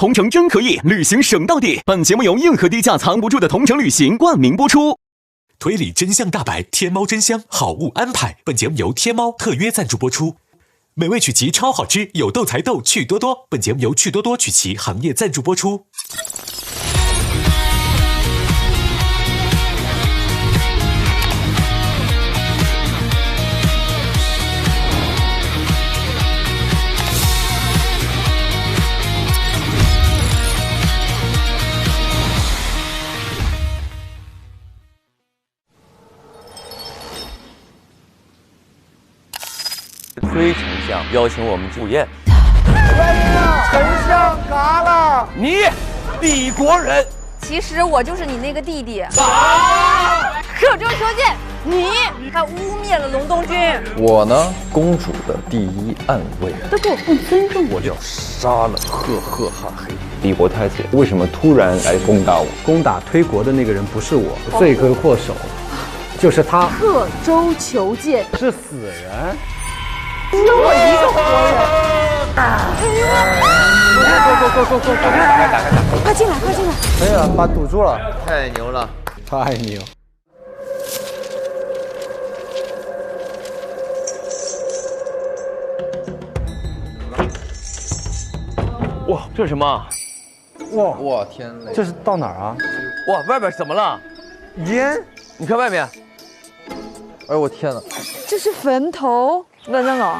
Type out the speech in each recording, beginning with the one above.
同城真可以，旅行省到底。本节目由硬核低价藏不住的同城旅行冠名播出。推理真相大白，天猫真香，好物安排。本节目由天猫特约赞助播出。美味曲奇超好吃，有豆才豆，趣多多。本节目由趣多多曲奇行业赞助播出。崔丞相邀请我们赴宴。丞相嘎了！你，李国人，其实我就是你那个弟弟。可中求见，你还污蔑了隆冬君。我呢，公主的第一暗卫，都对我不尊重，我就要杀了赫赫哈黑。李国太监为什么突然来攻打我？攻打推国的那个人不是我，罪魁祸首就是他。刻舟求剑是死人。只有我一个活人！快进来，快进来！可以了，把堵住了。太牛了，太牛！哇，这是什么？哇天嘞！这是到哪儿啊？哇，外边怎么了？烟？你看外面。哎我天哪！这是坟头。问问我。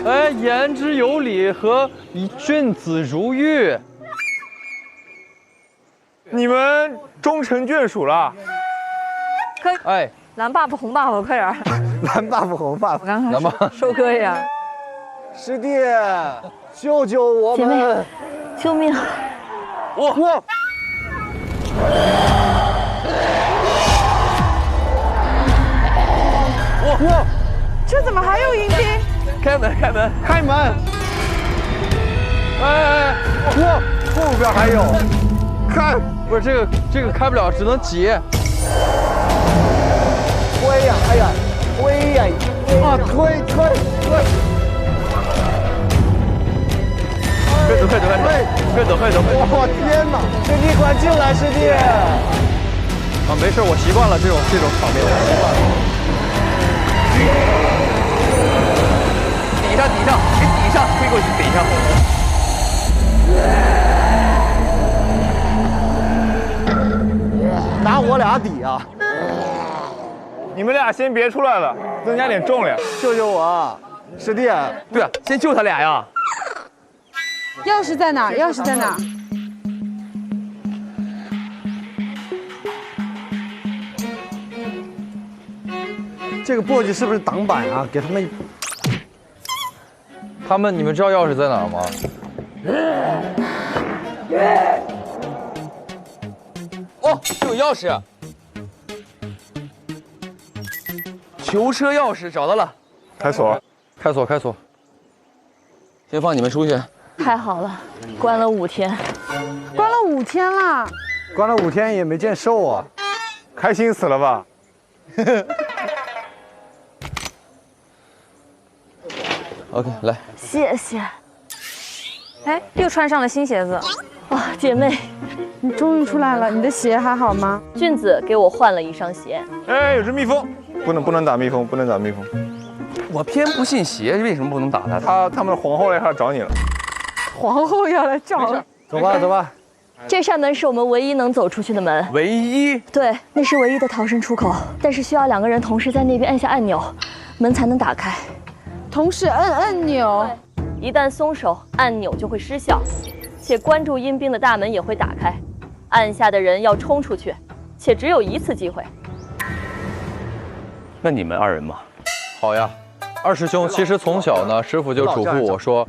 哎，言之有理和君子如玉。你们终成眷属了。可以，哎，蓝 buff 红 buff， 快点！蓝 buff 红 buff， 我刚刚收割一下。师弟，救救我们！姐妹，救命！哇！哇！这怎么还有迎宾？开门，开门，开门！哎！哇！后边还有，看，不是这个开不了，只能挤。推呀！哎呀，推呀！啊，推！快走！哇天哪！师弟快进来，师弟！啊，没事，我习惯了这种场面，习惯了。抵上，给抵上，推过去抵上。拿我俩抵啊！你们俩先别出来了，增加点重量。救救我，师弟！对啊，先救他俩呀。钥匙在哪儿？钥匙在哪儿？这个簸箕是不是挡板啊？给他们，你们知道钥匙在哪儿吗？哦，有钥匙。囚车钥匙找到了。开锁。先放你们出去。太好了，关了5天，关了5天了，关了5天也没见瘦啊，开心死了吧？OK， 来，谢谢。哎，又穿上了新鞋子。哇，姐妹，你终于出来了，你的鞋还好吗？俊子给我换了一双鞋。哎，有只蜜蜂，不能打蜜蜂，不能打蜜蜂。我偏不信邪，为什么不能打他？他们的皇后来这找你了。皇后要来找了。走吧。这扇门是我们唯一能走出去的门。唯一？对，那是唯一的逃生出口，但是需要2个人同时在那边按下按钮，门才能打开。同时摁按钮，一旦松手，按钮就会失效，且关注阴兵的大门也会打开。按下的人要冲出去，且只有1次机会。那你们2人嘛？好呀，二师兄，其实从小呢，师傅就嘱咐我说，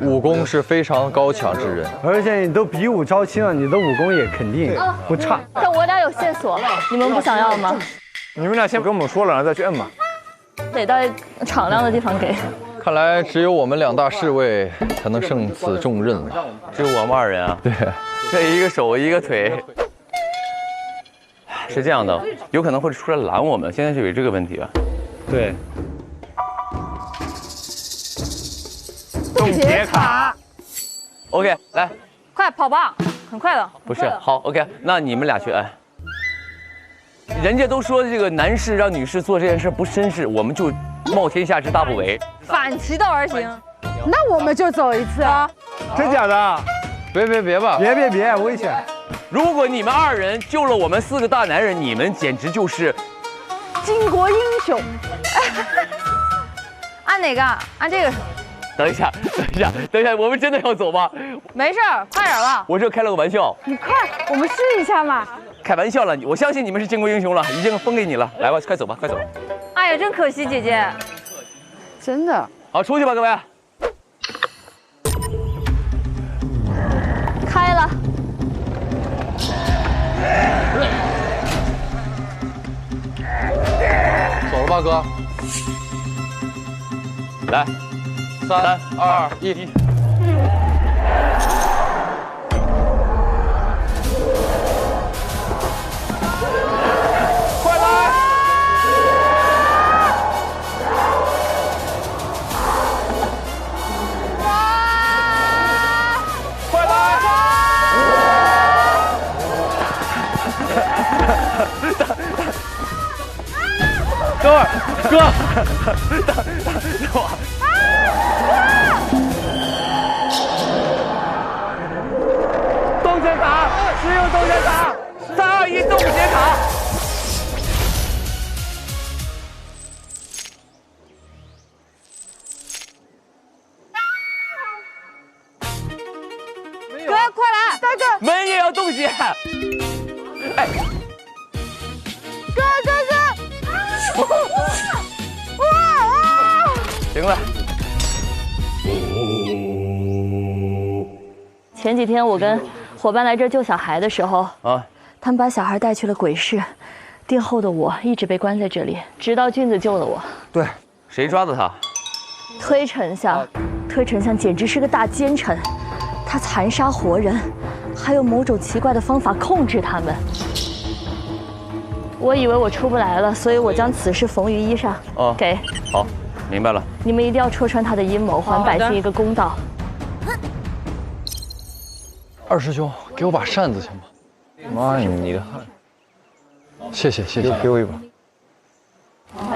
武功是非常高强之人，而且你都比武招亲了，你的武功也肯定不差。但我俩有线索，你们不想要吗？你们俩先跟我们说了，然后再去摁嘛。得到敞亮的地方给。看来只有我们2大侍卫才能胜此重任了。只有我们2人啊？对，这一个手一个腿。是这样的，有可能会出来拦我们，现在就有这个问题啊。对。冻结卡。OK， 来，快跑吧，很快的。不是，好 OK， 那你们俩去按。人家都说这个男士让女士做这件事不绅士，我们就冒天下之大不韪，反其道而行。那我们就走一次啊！真假的？别吧！别，危险！如果你们2人救了我们4个大男人，你们简直就是巾帼英雄。按哪个？按这个。等一下，我们真的要走吗？没事，快点吧。我这开了个玩笑。你快，我们试一下嘛。开玩笑了，我相信你们是巾帼英雄了，已经封给你了。来吧，快走吧，快走。哎呀，真可惜，姐姐。真的。好，出去吧，各位。开了。走了吧，哥。来，3、2、1。哥，等我。冻结卡，使用冻结卡，3、2、1，冻结卡。哥，快来，大哥，门也要冻结。哎，哥。行了。前几天我跟伙伴来这儿救小孩的时候，他们把小孩带去了鬼市，殿后的我一直被关在这里，直到俊子救了我。对，谁抓的他？推丞相，推丞相简直是个大奸臣，他残杀活人，还有某种奇怪的方法控制他们。我以为我出不来了，所以我将此事缝于衣上。给。好，明白了。你们一定要戳穿他的阴谋，还百姓一个公道。二师兄，给我把扇子行吗？妈呀，你的汗！谢谢，给我一把。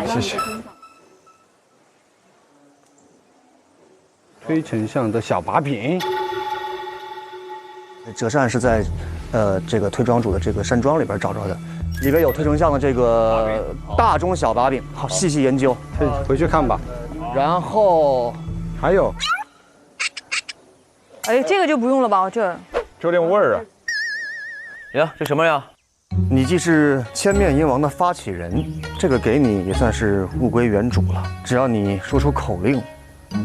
谢谢。推丞相的小把柄。折扇是在，这个推庄主的这个山庄里边找着的，里边有推丞相的这个大中小把柄，好细细研究，回去看吧。然后还有，哎，这个就不用了吧？这有点味儿啊。呀，这什么呀？你既是千面鹰王的发起人，这个给你也算是物归原主了。只要你说出口令，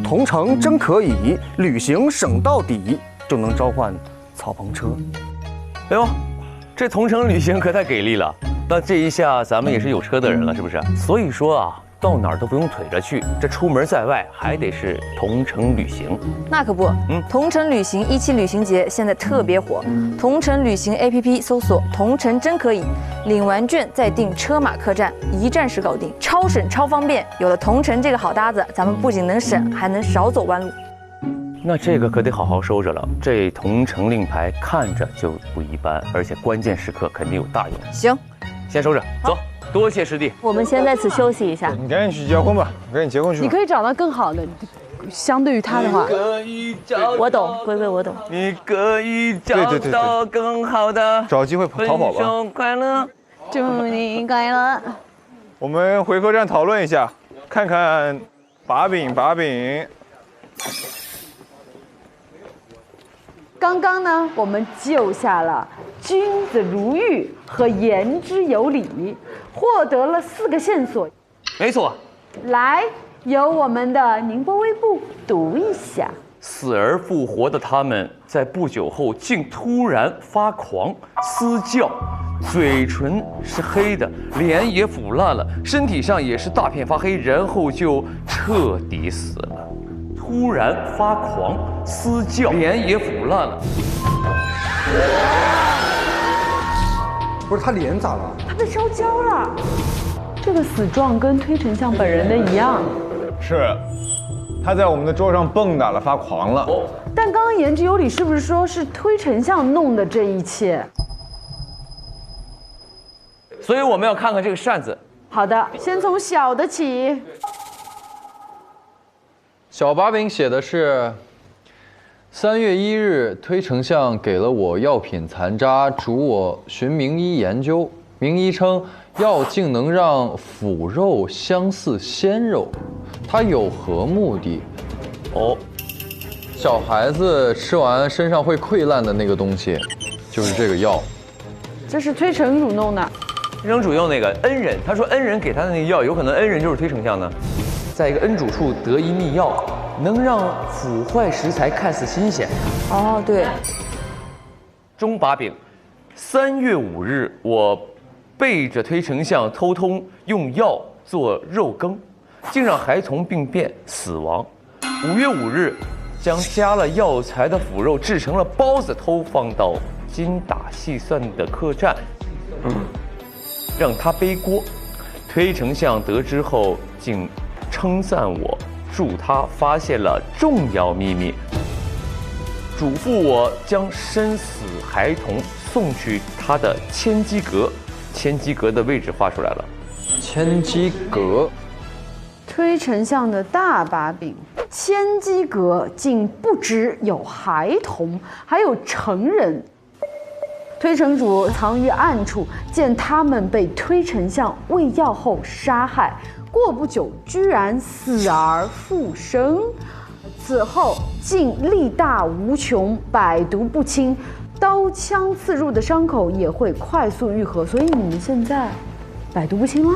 同城真可以，旅行省到底，就能召唤草棚车。哎呦，这同城旅行可太给力了！那这一下咱们也是有车的人了，是不是？所以说啊，到哪儿都不用腿着去，这出门在外还得是同城旅行。那可不，同城旅行17旅行节现在特别火，同城旅行 APP 搜索“同城真可以”，领完券再订车马客栈，一站式搞定，超省超方便。有了同城这个好搭子，咱们不仅能省，还能少走弯路。那这个可得好好收着了，这同城令牌看着就不一般，而且关键时刻肯定有大用。行，先收着，走，多谢师弟。我们先在此休息一下。你赶紧去结婚吧，赶紧结婚去。你可以找到更好的，相对于他的话。我懂，龟龟我懂。你可以找到更好的，找机会逃跑吧。分手快乐，祝你快乐。我们回客栈讨论一下，看看把柄。刚刚呢，我们救下了君子如玉和言之有理，获得了4个线索。没错。来，由我们的宁波微步读一下。死而复活的他们，在不久后竟突然发狂嘶叫，嘴唇是黑的，脸也腐烂了，身体上也是大片发黑，然后就彻底死了。突然发狂嘶叫，脸也腐烂了。不是他脸咋了？他被烧焦了。这个死状跟推陈相本人的一样。是，他在我们的桌上蹦跶了，发狂了。但刚刚言之有理，是不是说是推陈相弄的这一切？所以我们要看看这个扇子。好的，先从小的起。小把柄写的是：3月1日，推丞相给了我药品残渣，嘱我寻名医研究。名医称药竟能让腐肉相似鲜肉，它有何目的？哦，小孩子吃完身上会溃烂的那个东西，就是这个药。这是推陈主弄的。推陈主用那个恩人，他说恩人给他的那个药，有可能恩人就是推丞相呢。在一个恩主处得一秘药，能让腐坏食材看似新鲜。哦，对。中把柄，3月5日，我背着推丞相偷偷用药做肉羹，竟让孩童病变死亡。5月5日，将加了药材的腐肉制成了包子，偷放到精打细算的客栈，让他背锅。推丞相得知后，竟称赞我，祝他发现了重要秘密，嘱咐我将身死孩童送去他的千机阁。千机阁的位置画出来了。千机阁，推丞相的大把柄，千机阁竟不只有孩童，还有成人。推丞主藏于暗处，见他们被推丞相喂药后杀害，过不久居然死而复生。此后竟力大无穷，百毒不侵，刀枪刺入的伤口也会快速愈合。所以你们现在百毒不侵啦，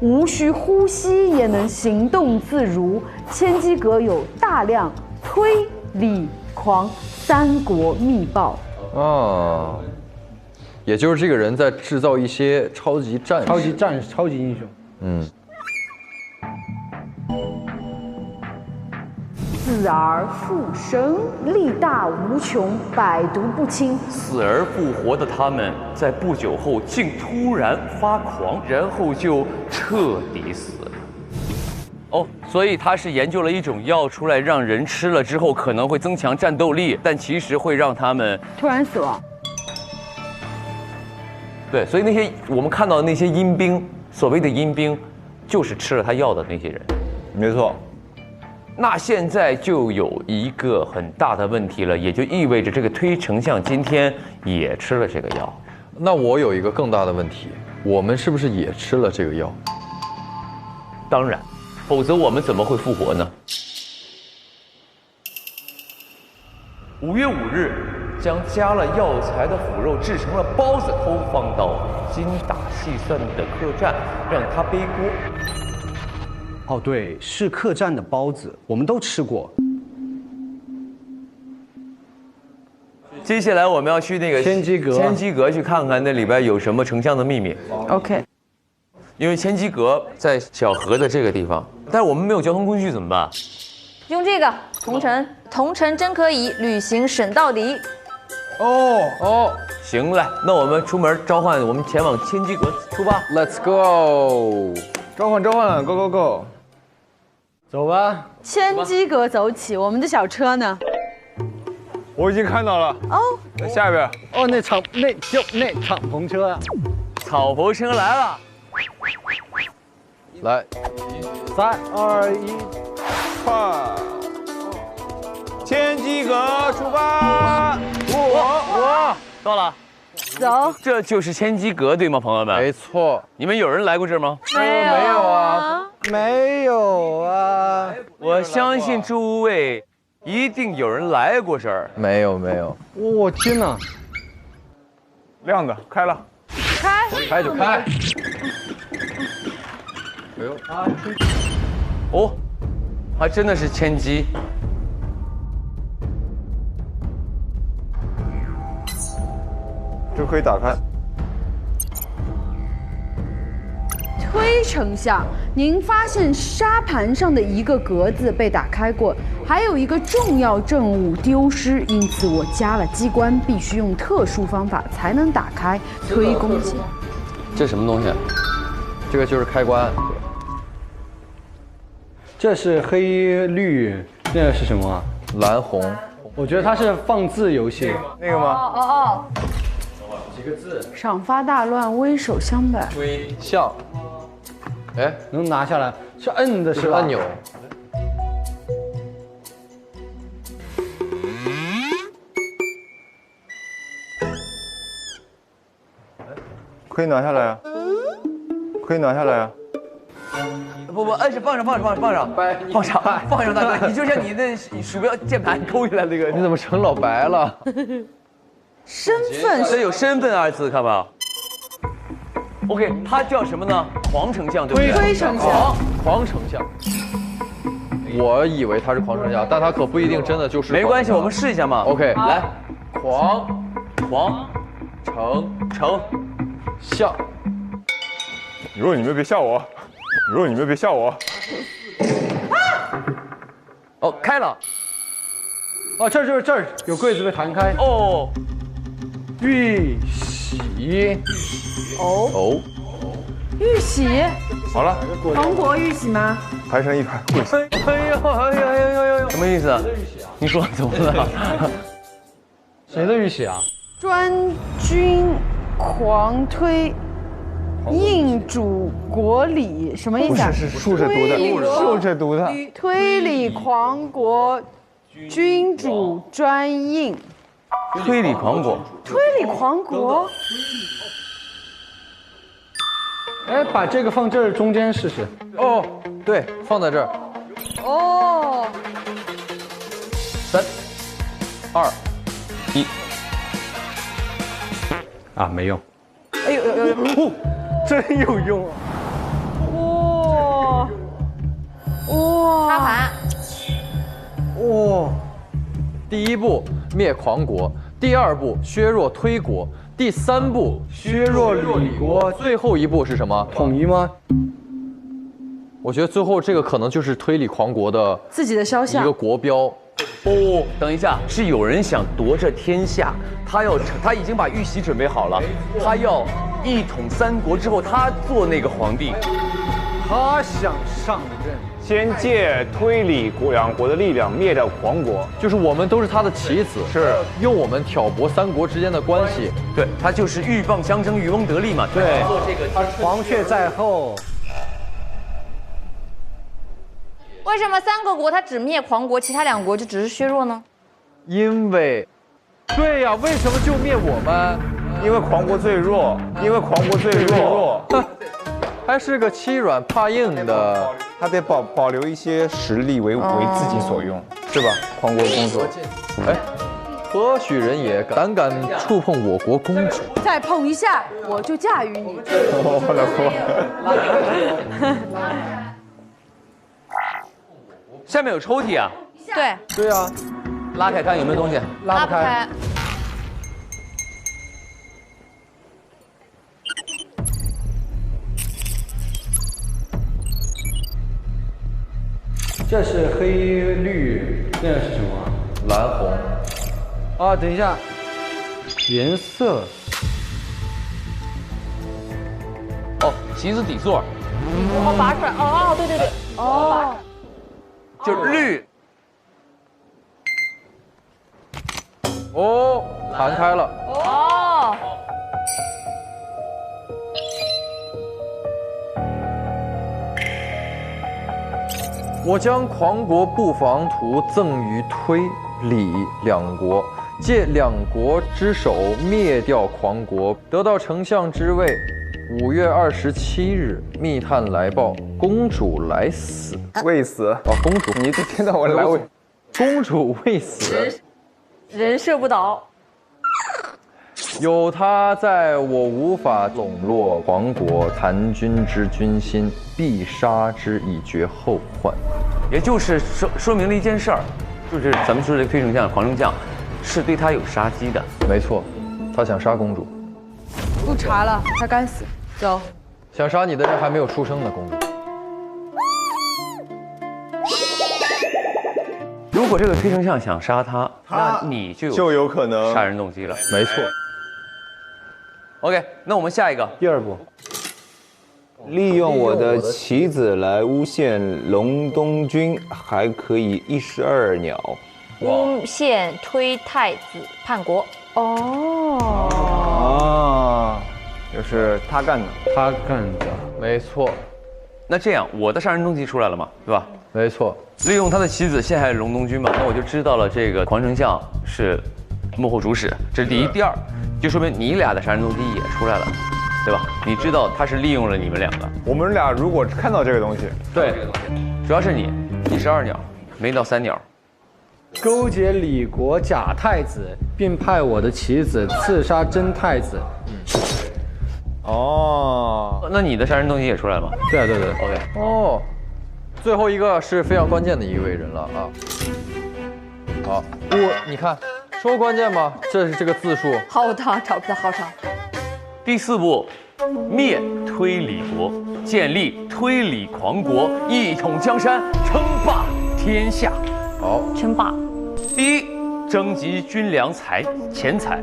无需呼吸也能行动自如。千机阁有大量推理狂三国秘报。啊，也就是这个人在制造一些超级战士、超级英雄。嗯。死而复生，力大无穷，百毒不侵。死而复活的他们，在不久后竟突然发狂，然后就彻底死了。哦，所以他是研究了一种药出来，让人吃了之后可能会增强战斗力，但其实会让他们突然死亡。对，所以那些我们看到的那些阴兵，所谓的阴兵，就是吃了他药的那些人。没错。那现在就有一个很大的问题了，也就意味着这个推丞相今天也吃了这个药。那我有一个更大的问题，我们是不是也吃了这个药？当然，否则我们怎么会复活呢？5月5日，将加了药材的腐肉制成了包子，偷放到精打细算的客栈，让他背锅。哦，对，是客栈的包子，我们都吃过。接下来我们要去那个千机阁去看看那里边有什么丞相的秘密。OK。因为千机阁在小河的这个地方，但是我们没有交通工具怎么办？用这个同城真可以，旅行省到底。哦，行嘞，那我们出门召唤，我们前往千机阁出发。Let's go！ 召唤 ，Go Go Go！ 走吧。千机阁走起，我们的小车呢？我已经看到了。哦，在下边。哦，那敞篷车啊！敞篷车来了。来，3、2、1，快！千机阁出发！我到了。走，这就是千机阁对吗，朋友们？没错。你们有人来过这儿吗？没有啊，没有啊。我相信诸位一定有人来过这儿。没有。我天哪！亮的开了，开就开。哎呦，哦，还真的是千机。这可以打开。推丞相，您发现沙盘上的一个格子被打开过，还有一个重要证物丢失，因此我加了机关，必须用特殊方法才能打开。推恭喜。这什么东西？这个就是开关。这是黑绿，那个是什么啊？蓝红。我觉得它是放字游戏。那个吗？哦。几个字？赏罚大乱，威首相伴。推象。哎，能拿下来？是摁的是吧？按钮。可以拿下来啊，可以拿下来啊。不，摁是放上，大哥，你就像你那鼠标键盘抠下来那个。你怎么成老白了？身份这有身份二字，看吧。OK， 他叫什么呢？狂丞相，对不对？推丞相。狂丞相。我以为他是狂丞相，但他可不一定真的就是。没关系，我们试一下嘛。OK， 来，狂丞相。你说你们别吓我，哦，开了。哦，这儿有柜子被弹开。哦，玉玺。哦，玉玺。好了，黄国玉玺吗？排成一排跪下。哎呦，什么意思啊？你说怎么了？谁的玉玺啊？专军狂推。应主国礼什么意思啊？是竖着读的。推理狂国，君主专应。推理狂国。哎，把这个放这儿中间试试。哦，对，放在这儿。哦。 3、2、1。啊，没用。哎呦，真有用啊！哇！插盘。哇！第一步灭狂国，第二步削弱推国，第三步削弱李国，最后一步是什么？统一吗？我觉得最后这个可能就是推理狂国的自己的肖像，一个国标。哦，等一下，是有人想夺这天下，他已经把玉玺准备好了，他要一统三国之后，他做那个皇帝，他想上任，先借推理两国的力量灭掉狂国，就是我们都是他的棋子，是用我们挑拨三国之间的关系。对，他就是鹬蚌相争，渔翁得利嘛。对，做这个黄雀在后。 为什么三个国他只灭狂国，其他两国就只是削弱呢？因为，对呀，为什么就灭我们？因为狂国最弱，还是个欺软怕硬的，他得保留一些实力为自己所用，是吧？狂国公主，哎，何许人也，胆敢触碰我国公主？再碰一下，我就驾驭你。下面有抽屉啊？对。对啊，拉开看有没有东西。拉不开。这是黑绿，那是什么？蓝红。啊，等一下，颜色。哦，棋子底座。我拔出来。哦，对对对。哦。 就是绿，哦，弹开了。哦，我将狂国布防图赠予推理两国，借两国之手灭掉狂国，得到丞相之位。5月27日，密探来报，公主来死。 未死哦，公主，你一天到晚来未，公主未死，人设不倒。有她在，我无法笼络狂国，谭军之军心，必杀之以绝后患。也就是说明了一件事儿，就是咱们说这个推丞相、狂丞相，是对他有杀机的。没错，他想杀公主。不查了，他该死。走。想杀你的人还没有出生呢，公主。如果这个推丞相想杀他，那你就有可能杀人动机了。没错。OK， 那我们下一个，第二步，利用我的棋子来诬陷隆冬君，还可以12鸟。诬陷推太子叛国。哦，就是他干的，他干的，没错。那这样我的杀人动机出来了嘛，对吧？没错。利用他的棋子陷害隆冬君嘛，那我就知道了这个黄丞相是幕后主使，这是第一。第二，就说明你俩的杀人动机也出来了，对吧？你知道他是利用了你们两个。我们俩如果看到这个东西，对，主要是你12鸟，没到3鸟。勾结李国假太子，并派我的棋子刺杀真太子。哦，那你的杀人动机也出来了吗？对啊，对对。 OK。哦，最后一个是非常关键的一位人了啊。好，你看，说关键吗？这是这个字数。好长，找不到，好长。第4步，灭推理国，建立推理狂国，一统江山，称霸天下。好，称霸。第一，征集军粮钱财。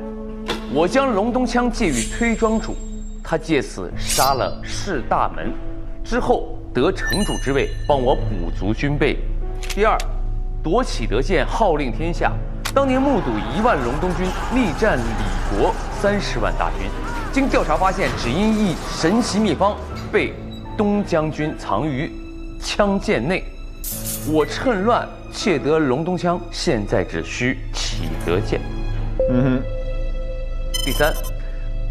我将隆冬枪借予推庄主，他借此杀了士大门，之后得城主之位，帮我补足军备。第二，夺启德县，号令天下。当年目睹1万隆冬军力战李国30万大军，经调查发现，只因一神奇秘方被东将军藏于枪剑内。我趁乱窃得隆冬枪，现在只需启德剑。第三，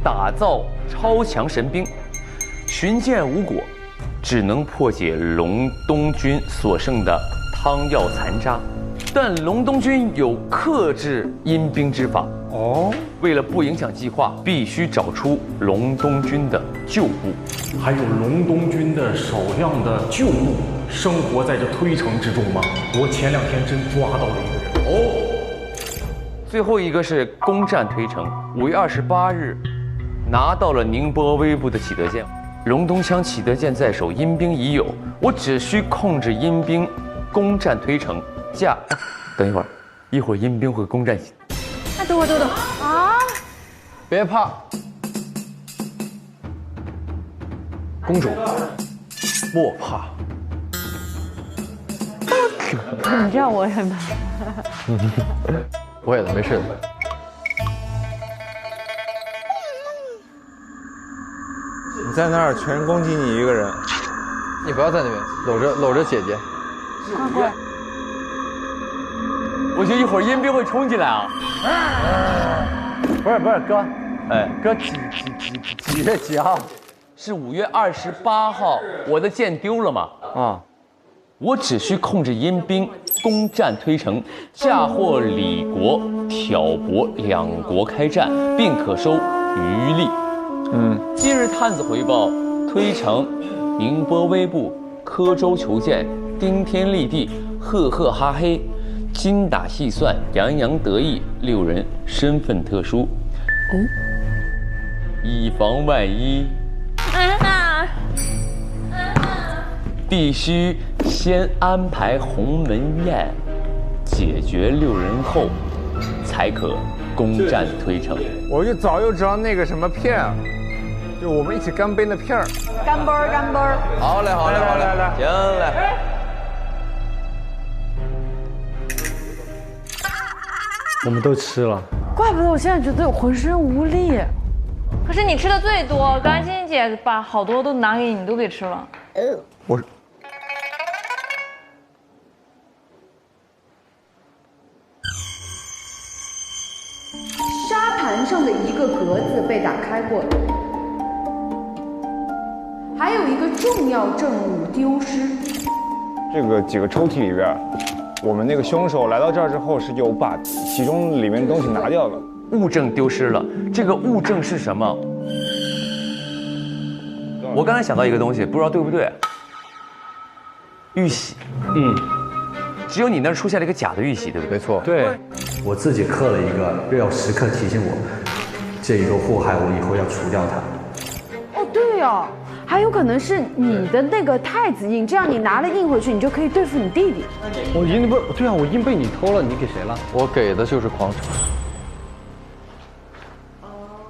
打造超强神兵，寻剑无果，只能破解隆冬军所剩的汤药残渣。但隆冬军有克制阴兵之法哦。为了不影响计划，必须找出隆冬军的旧部，还有隆冬军的少量的旧部生活在这推城之中吗？我前2天真抓到了一个人哦。最后一个是攻占推城，5月28日拿到了宁波微部的启德舰，隆冬枪启德舰在手，阴兵已有，我只需控制阴兵攻占推城。等一会儿阴兵会攻占。哎，等会儿啊！别怕，公主，莫怕。你这样我也怕。不会的，没事的。你在那儿全攻击你一个人，你不要在那边搂着姐姐。快！我觉得一会儿阴兵会冲进来啊！不是哥，哎，哥几月几号？是5月28号，我的剑丢了嘛？啊，我只需控制阴兵攻占推城，嫁祸李国，挑拨2国开战，并可收余利。今日探子回报，推城、宁波微部、柯州求见，丁天立地，赫赫哈嘿，精打细算，洋洋得意，6人身份特殊。以防万一，必须先安排鸿门宴，解决6人后，才可攻占推城。我就早就知道那个什么片儿，就我们一起干杯那片儿。干杯儿，干杯儿！好嘞，好嘞，好嘞，来，行嘞。我们都吃了。怪不得我现在觉得我浑身无力。可是你吃的最多，刚才欣欣姐把好多都拿给你，你都给吃了。我沙盘上的一个格子被打开过，还有一个重要证物丢失。这个几个抽屉里边，我们那个凶手来到这儿之后是有把其中里面的东西拿掉了，物证丢失了。这个物证是什么？我刚才想到一个东西，不知道对不对。玉玺，只有你那儿出现了一个假的玉玺，对不对？没错，对，我自己刻了一个，又要时刻提醒我，这一个祸害我以后要除掉它。哦，对哦，还有可能是你的那个太子印，这样你拿了印回去，你就可以对付你弟弟。我印不对啊，我印被你偷了，你给谁了？我给的就是狂城。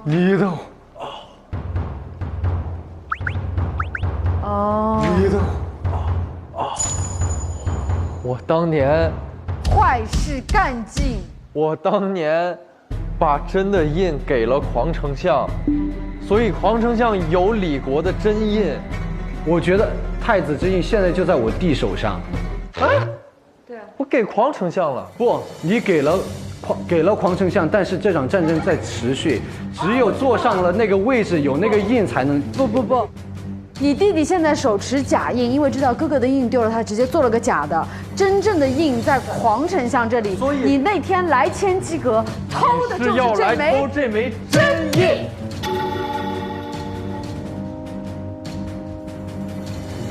你的。哦。你的。我当年坏事干尽。我当年把真的印给了狂丞相，所以狂丞相有李国的真印。我觉得太子之印现在就在我弟手上。啊？对啊，我给狂丞相了。不，你给了狂丞相，但是这场战争在持续，只有坐上了那个位置，有那个印才能。不。你弟弟现在手持假印，因为知道哥哥的印丢了，他直接做了个假的。真正的印在狂丞相这里，所以你那天来千机阁偷的就是这枚真印。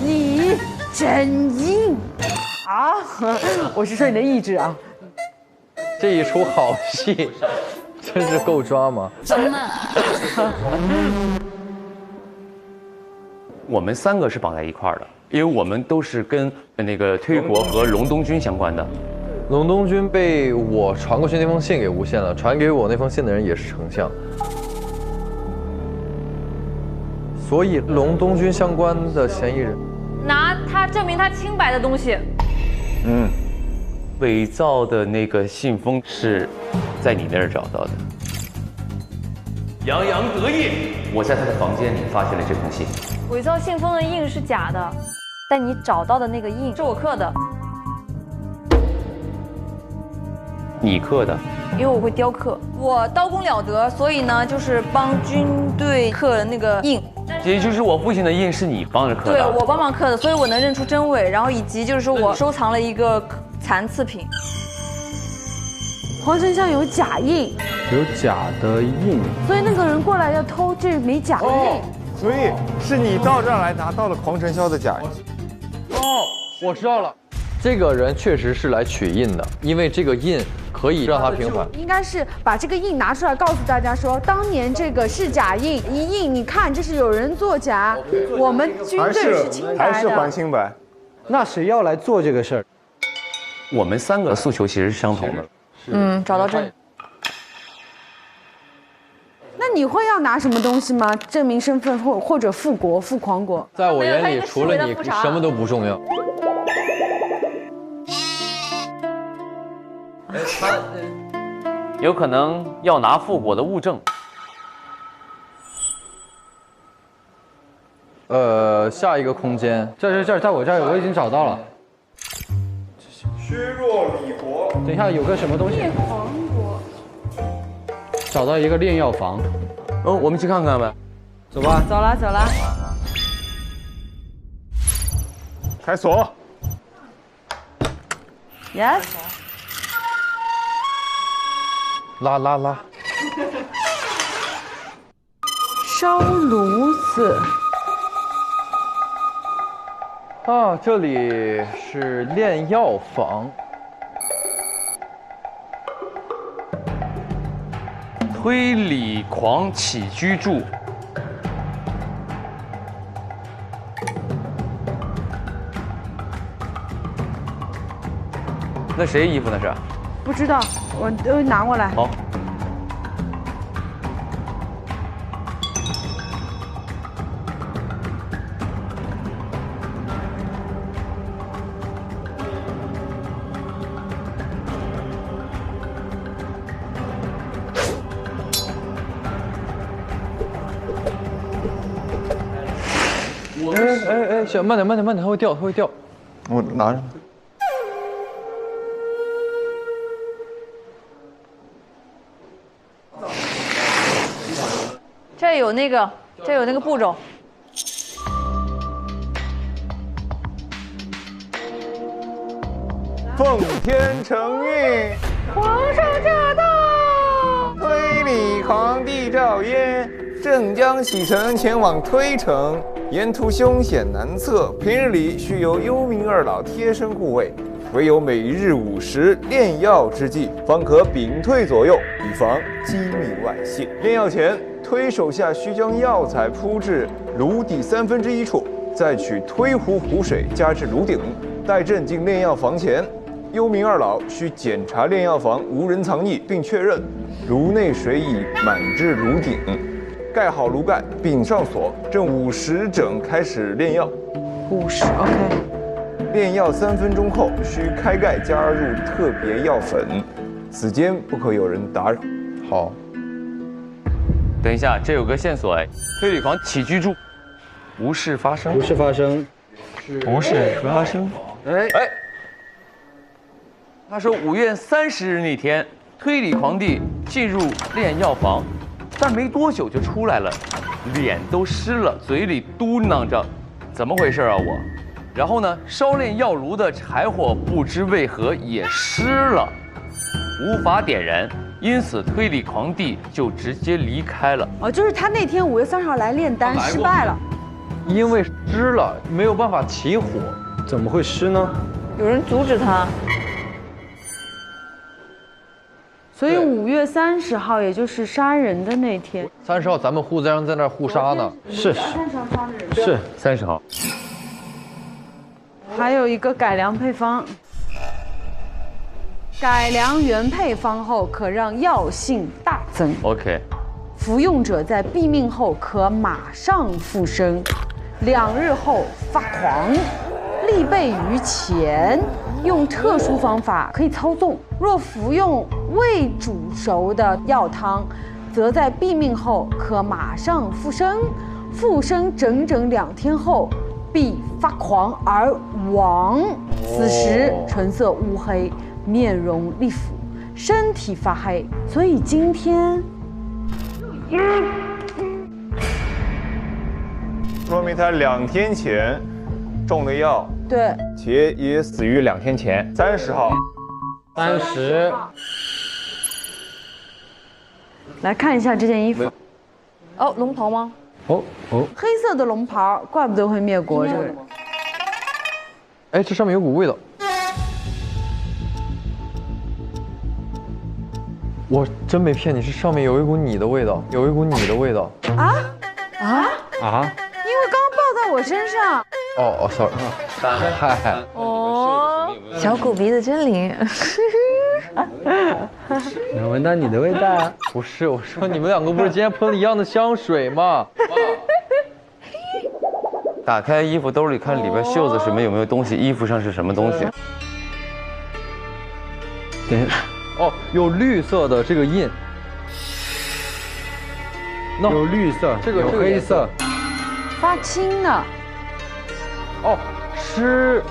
你真印啊！我是说你的意志啊。这一出好戏，真是够抓吗？我们3个是绑在一块儿的，因为我们都是跟那个推国和隆冬军相关的。隆冬军被我传过去那封信给诬陷了，传给我那封信的人也是丞相，所以隆冬军相关的嫌疑人，拿他证明他清白的东西。伪造的那个信封是在你那儿找到的。洋洋得意，我在他的房间里发现了这封信。伪造信封的印是假的，但你找到的那个印是我刻的。你刻的？因为我会雕刻，我刀工了得，所以呢，就是帮军队刻了那个印。也就是我父亲的印是你帮着刻的？对，我帮忙刻的，所以我能认出真伪。然后以及就是说我收藏了一个残次品。皇丞相有假印，有假的印，所以那个人过来要偷这枚假的印。所以是你到这儿来拿到了狂丞相的假印。哦，我知道了，这个人确实是来取印的，因为这个印可以让他平反。应该是把这个印拿出来，告诉大家说，当年这个是假印，一印你看这是有人作假，我们军队是清白的，还是还清白。那谁要来做这个事儿？我们3个诉求其实是相同的。找到证。那你会要拿什么东西吗？证明身份或者复国、复狂国？在我眼里，除了你，什么都不重要。有可能要拿复国的物证。下一个空间，这儿，在我这儿，我已经找到了。削弱李国。等一下，有个什么东西？灭狂国。找到一个炼药房。哦，我们去看看呗。走吧。走了。开锁。Yes。拉。烧炉子。啊，这里是炼药房。推理狂起居住。那谁衣服那是？不知道，我都拿过来。好。哎，小慢点，它会掉。我拿着。这有那个步骤。奉天承运，皇上驾到！推理皇帝诏曰：正将启程前往推城，沿途凶险难测，平日里须由幽冥二老贴身护卫，唯有每日午时炼药之际，方可屏退左右，以防机密外泄。炼药前，推手下须将药材铺置，炉底1/3处，再取推壶湖水加至炉顶，待朕进炼药房前，幽冥二老需检查炼药房无人藏匿，并确认炉内水已满至炉顶，盖好炉盖并上锁。正午时整开始炼药。50 OK。炼药3分钟后，需开盖加入特别药粉，此间不可有人打扰。好。等一下，这有个线索哎，推理狂起居住，无事发生。无事发生。无事发生。哎，他说5月30日那天，推理狂弟进入炼药房，但没多久就出来了，脸都湿了，嘴里嘟囔着：“怎么回事啊我？”然后呢，烧炼药炉的柴火不知为何也湿了，无法点燃，因此推理狂弟就直接离开了。哦，就是他那天5月30号来炼丹失败了，因为湿了没有办法起火。怎么会湿呢？有人阻止他。所以5月30号，也就是杀人的那天。30号咱们互相在那儿互杀呢。是30号。还有一个改良配方，改良原配方后可让药性大增。OK。服用者在毙命后可马上复生，2日后发狂，立备于前，用特殊方法可以操纵。若服用未煮熟的药汤，则在毙命后可马上复生，复生整整2天后必发狂而亡。此时唇色乌黑，面容厉腐，身体发黑。所以今天。说明他2天前中了药，对，且也死于2天前。30号，30。来看一下这件衣服。哦，龙袍吗？哦，黑色的龙袍，怪不得会灭国这个人。哎，这上面有股味道。我真没骗你，这上面有一股你的味道，有一股你的味道。啊？因为刚刚抱在我身上。哦 ，sorry。嗨。哦，小狗鼻子真灵。能闻到你的味道？不是，我说你们2个不是今天喷了一样的香水吗？打开衣服兜里看里边袖子什么有没有东西，衣服上是什么东西？对。哦，有绿色的这个印，有绿色，有黑色，发青呢。哦，湿，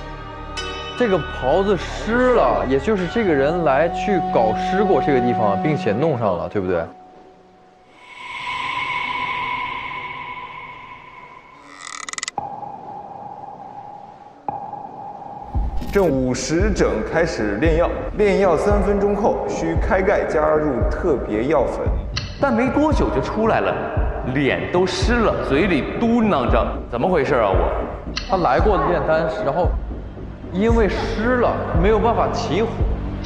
这个袍子湿了，也就是这个人来去搞湿过这个地方，并且弄上了，对不对？正午时整开始炼药，炼药3分钟后需开盖加入特别药粉，但没多久就出来了，脸都湿了，嘴里嘟囔着：“怎么回事啊我？”他来过炼丹，然后因为湿了没有办法起火。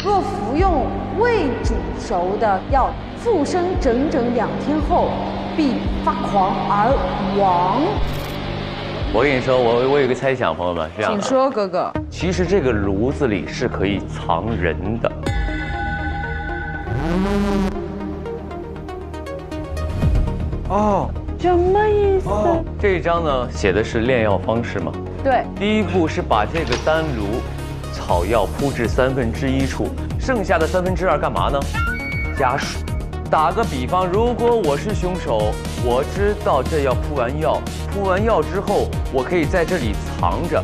若服用未煮熟的药，复生整整2天后必发狂而亡。我跟你说，我有个猜想，朋友们是这样的。请说，哥哥。其实这个炉子里是可以藏人的。哦，什么意思？这一章呢写的是炼药方式嘛？对。第一步是把这个丹炉草药铺至1/3处，剩下的2/3干嘛呢？加水。打个比方，如果我是凶手，我知道这要铺完药，铺完药之后，我可以在这里藏着。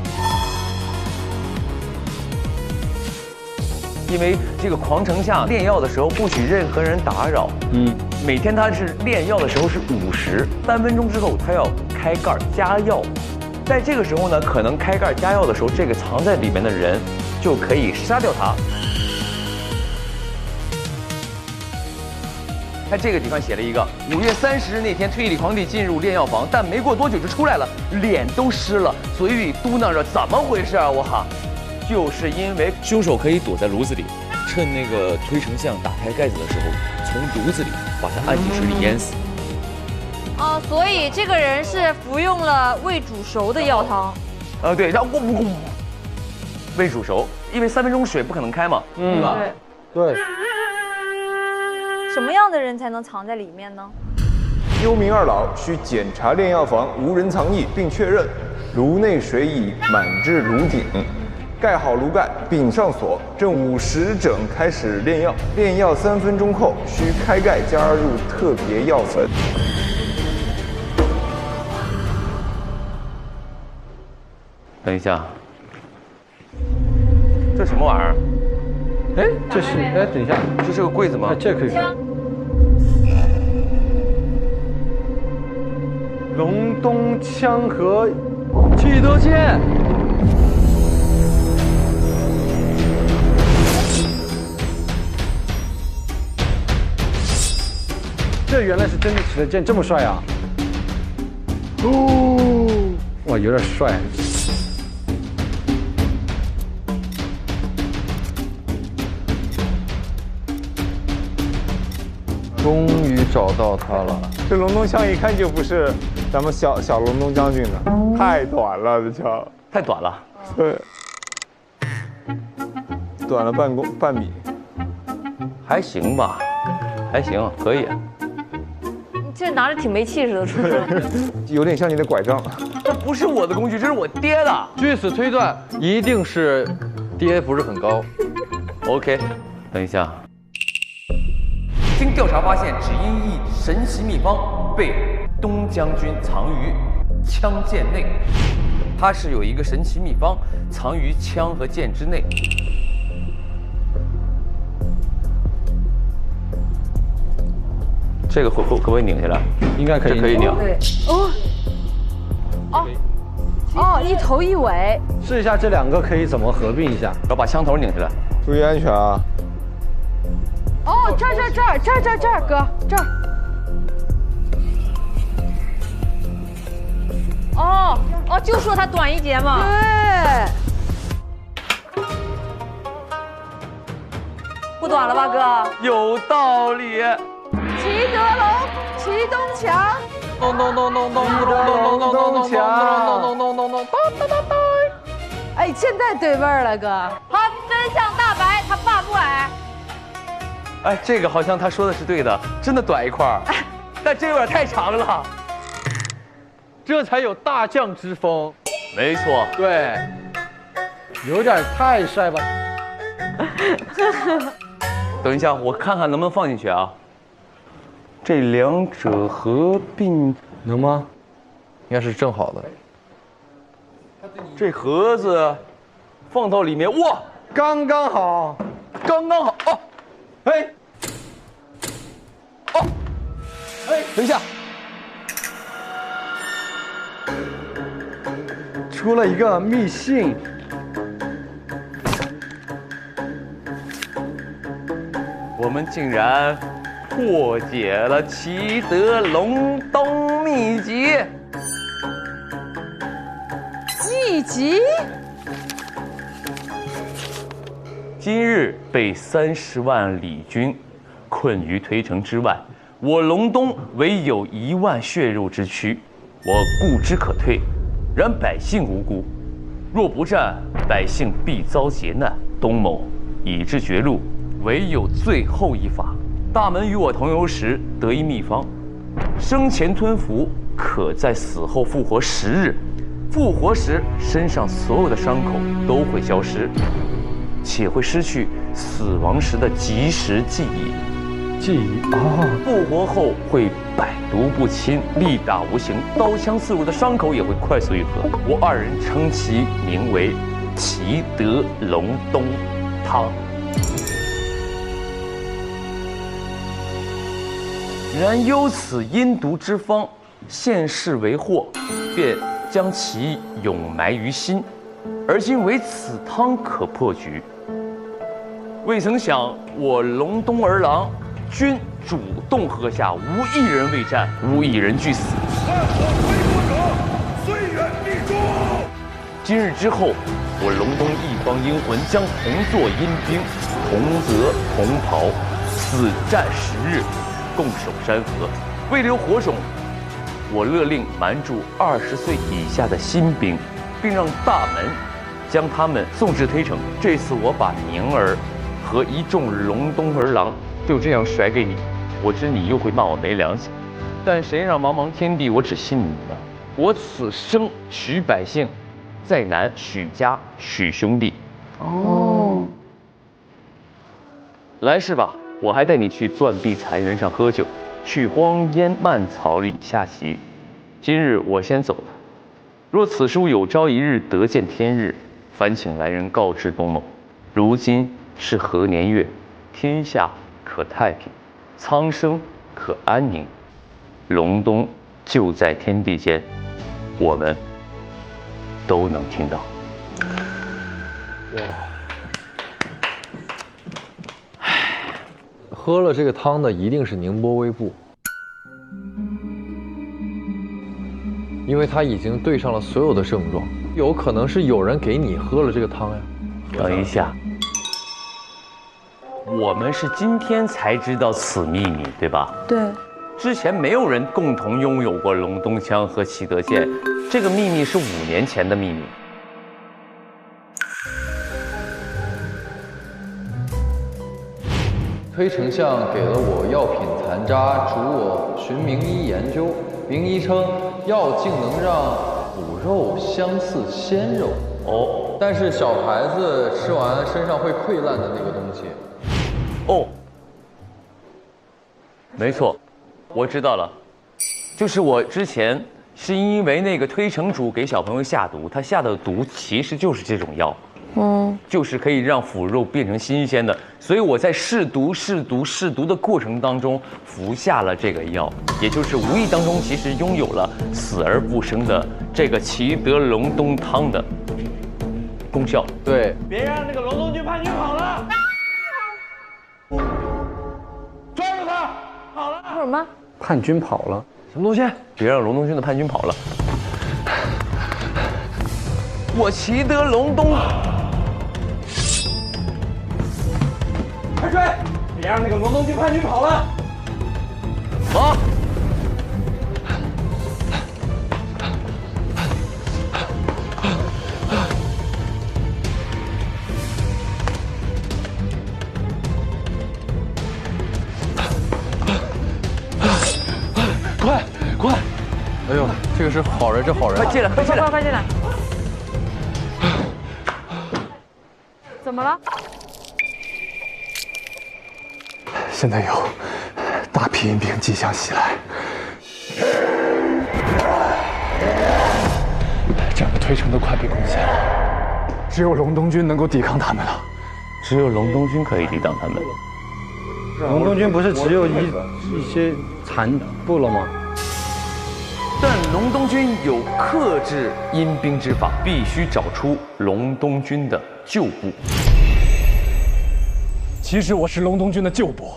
因为这个狂丞相炼药的时候不许任何人打扰，每天他是炼药的时候是50，3分钟之后他要开盖加药，在这个时候呢，可能开盖加药的时候，这个藏在里面的人就可以杀掉他。看这个地方写了一个5月30日那天，推理狂弟进入炼药房，但没过多久就出来了，脸都湿了，嘴里嘟囔着：“怎么回事啊我哈！”就是因为凶手可以躲在炉子里，趁那个推丞相打开盖子的时候，从炉子里把他按进水里淹死。所以这个人是服用了未煮熟的药汤。对，然后未煮熟，因为3分钟水不可能开嘛，对吧？对。什么样的人才能藏在里面呢？幽冥二老需检查炼药房无人藏匿，并确认炉内水已满至炉顶，盖好炉盖并上锁。正午10整开始炼药，炼药3分钟后需开盖加入特别药粉。等一下，这什么玩意儿？哎，这是等一下，这是个柜子吗？这可以看。隆冬枪和启德剑。这原来是真的启德剑，这么帅啊！哦，哇，有点帅。终于找到他了。这隆冬枪一看就不是咱们小隆冬将军的，太短了，这枪太短了。对，短了半米，还行吧，还行，可以。这拿着挺没气势的，是不是？有点像你的拐杖。这不是我的工具，这是我爹的。据此推断，一定是爹不是很高。OK， 等一下。经调查发现，只因一神奇秘方被东将军藏于枪剑内。他是有一个神奇秘方藏于枪和剑之内。这个可不可以拧下来？应该可以，可以拧。对，一头一尾。试一下这2个可以怎么合并一下？要把枪头拧下来，注意安全啊！这儿，哥，这儿。就说它短一截嘛。对。不短了吧，哥？有道理。齐德龙，齐东强。哎，现在对味儿了，哥。他真像大白，他爸不矮。哎，这个好像他说的是对的，真的短一块儿，但这有点太长了。这才有大将之风。没错，对，有点太帅吧。等一下，我看看能不能放进去啊。这2者合并能吗？应该是正好的。这盒子放到里面，哇，刚刚好，刚刚好哦。哎，等一下，出了一个密信。我们竟然破解了齐德隆冬秘籍。秘籍？今日被30万李军困于推城之外，我隆冬唯有1万血肉之躯，我固之可退。然百姓无辜，若不战，百姓必遭劫难。东某已至绝路，唯有最后一法。大门与我同游时得一秘方，生前吞服，可在死后复活10日。复活时，身上所有的伤口都会消失，且会失去死亡时的即时记忆。复活后会百毒不侵，力大无形，刀枪刺入的伤口也会快速愈合。我2人称其名为齐德隆冬汤。然忧此阴毒之方，现世为祸，便将其永埋于心，而今为此汤可破局。未曾想我隆冬儿郎均主动喝下，无一人未战，无一人俱死。今日之后，我隆冬一帮阴魂将同作阴兵，同泽同袍，死战10日，共守山河。为留火种，我勒令瞒住20岁以下的新兵，并让大门将他们送至推城。这次我把宁儿和一众隆冬儿郎就这样甩给你，我知你又会骂我没良心，但谁让茫茫天地我只信你呢？我此生许百姓，再难许家许兄弟。哦，来世吧，我还带你去断壁残垣上喝酒，去荒烟蔓草里下棋。今日我先走了，若此书有朝一日得见天日，烦请来人告知东某。如今是何年月？天下可太平，苍生可安宁。隆冬就在天地间，我们都能听到。喝了这个汤的一定是宁波微步，因为他已经对上了所有的症状，有可能是有人给你喝了这个汤呀。等一下，我们是今天才知道此秘密，对吧？对，之前没有人共同拥有过隆冬枪和启德剑，这个秘密是5年前的秘密。推丞相给了我药品残渣，嘱我寻名医研究。名医称药竟能让腐肉相似鲜肉。哦，但是小孩子吃完身上会溃烂的那个东西。哦，没错，我知道了，就是我之前是因为那个推城主给小朋友下毒，他下的毒其实就是这种药。就是可以让腐肉变成新鲜的，所以我在试毒的过程当中服下了这个药，也就是无意当中其实拥有了死而不生的这个奇德隆冬汤的功效。对，别让那个隆冬军叛军跑了！抓住他！好了！什么？叛军跑了？什么东西？别让隆冬军的叛军跑了！我奇德隆冬。快追！别让那个隆冬军叛军跑了！好。快！哎呦，这个是好人，这好人！快进来！快进来！怎么了？现在有大批阴兵即将袭来，整个推城都快被攻陷了，只有隆冬军能够抵抗他们了。只有隆冬军可以抵挡他们。隆冬军不是只有一些残部了吗？但隆冬军有克制阴兵之法，必须找出隆冬军的旧部。其实我是隆冬军的旧部。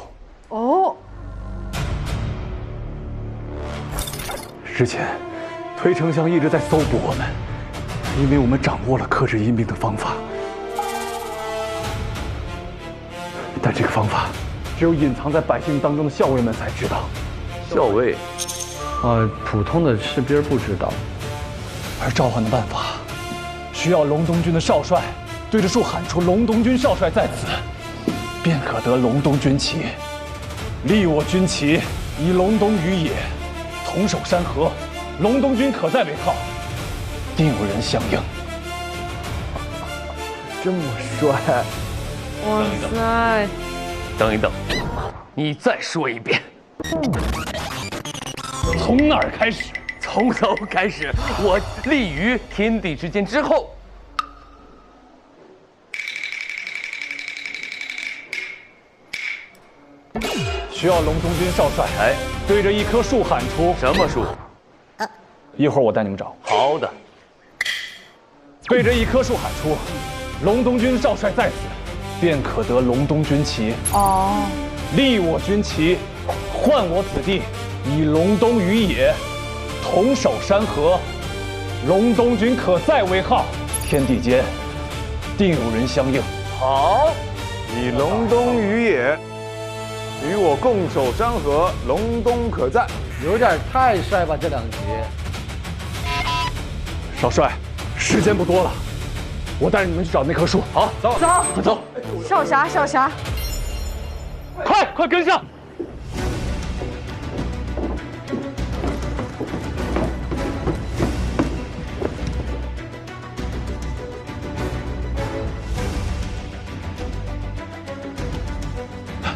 哦，之前，推丞相一直在搜捕我们，因为我们掌握了克制阴兵的方法。但这个方法，只有隐藏在百姓当中的校尉们才知道。校尉，普通的士兵不知道。而召唤的办法，需要隆冬军的少帅对着树喊出“隆冬军少帅在此”，便可得隆冬军旗。立我军旗，以隆冬于野，同守山河，隆冬军可在为号，定有人相应。这么帅！哇塞！等一等，你再说一遍。从哪儿开始？从头开始。我立于天地之间之后。需要隆冬军少帅对着一棵树喊出什么树？一会儿我带你们找。好的。对着一棵树喊出“隆冬军少帅在此”，便可得隆冬军旗。哦。立我军旗，换我子弟，以隆冬于野，同守山河，隆冬军可在为号。天地间，定有人相应。好。以隆冬于野，与我共守山河，隆冬可在。有点太帅吧这两集。少帅，时间不多了，我带着你们去找那棵树。好，走走，快走。少侠，少侠，快跟上！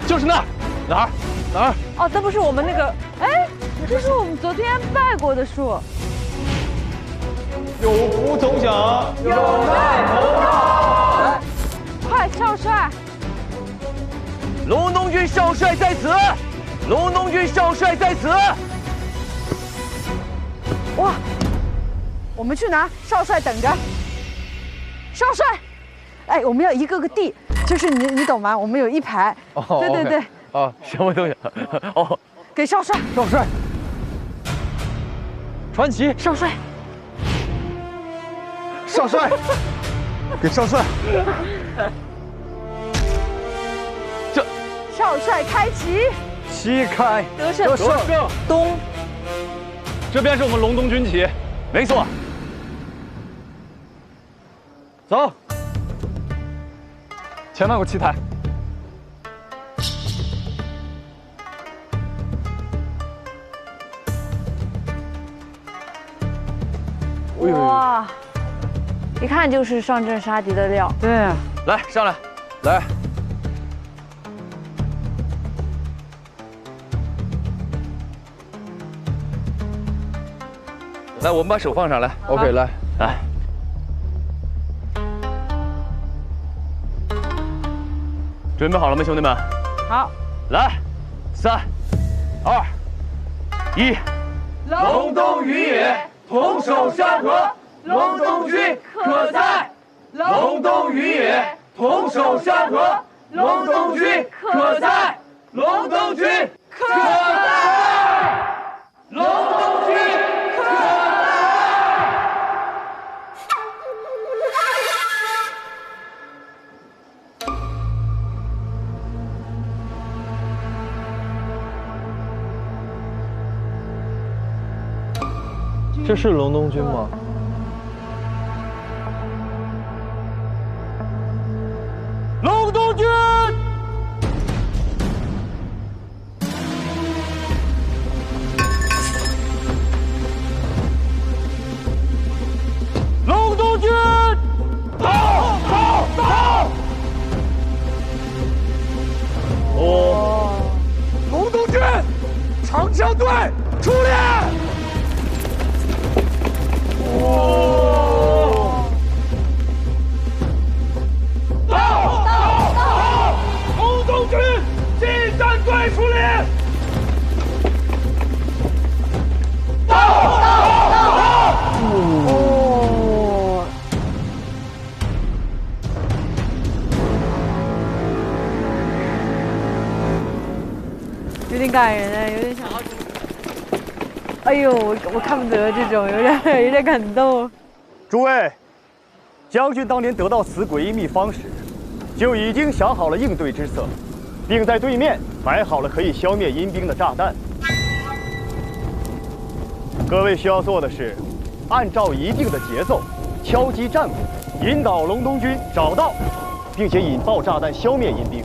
就是那儿，哪儿？哦，这不是我们那个，哎，这是我们昨天拜过的树。有福同享，有难同当。快，少帅！隆冬军少帅在此，隆冬军少帅在此。哇，我们去拿，少帅等着。少帅，哎，我们要一个个递，就是你懂吗？我们有一排。哦，对对对。哦，什么东西？哦，给少帅。少帅，传奇，少帅。少帅，给少帅。这，少帅开旗，旗开得胜，东。这边是我们隆冬军旗，没错。走，前面有旗台。哇，一看就是上阵杀敌的料。对，来上来，来，来，我们把手放上来。OK， 来，准备好了吗，兄弟们？好，来，3、2、1，隆冬于野，同守山河，隆冬军可在。隆冬于野，同守山河，隆冬军可在。隆冬军可在。隆冬军可在。这是隆冬军吗？隆冬军！隆冬军！到！哦，隆冬军，长枪队出列！哦！到！隆冬军近战队出列！到！哦，有点感人哎，有点想。哎呦，我看不得这种，有点感动。诸位，将军当年得到此诡异秘方时，就已经想好了应对之策，并在对面摆好了可以消灭阴兵的炸弹。各位需要做的是，按照一定的节奏，敲击战鼓，引导隆冬军找到，并且引爆炸弹消灭阴兵。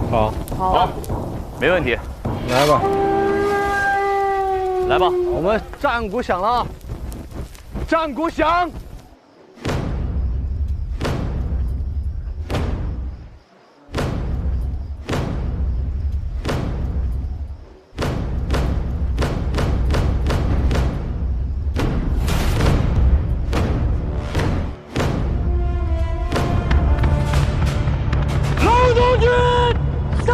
好，好，没问题，来吧。来吧，我们战鼓响了啊！战鼓响！隆冬军上！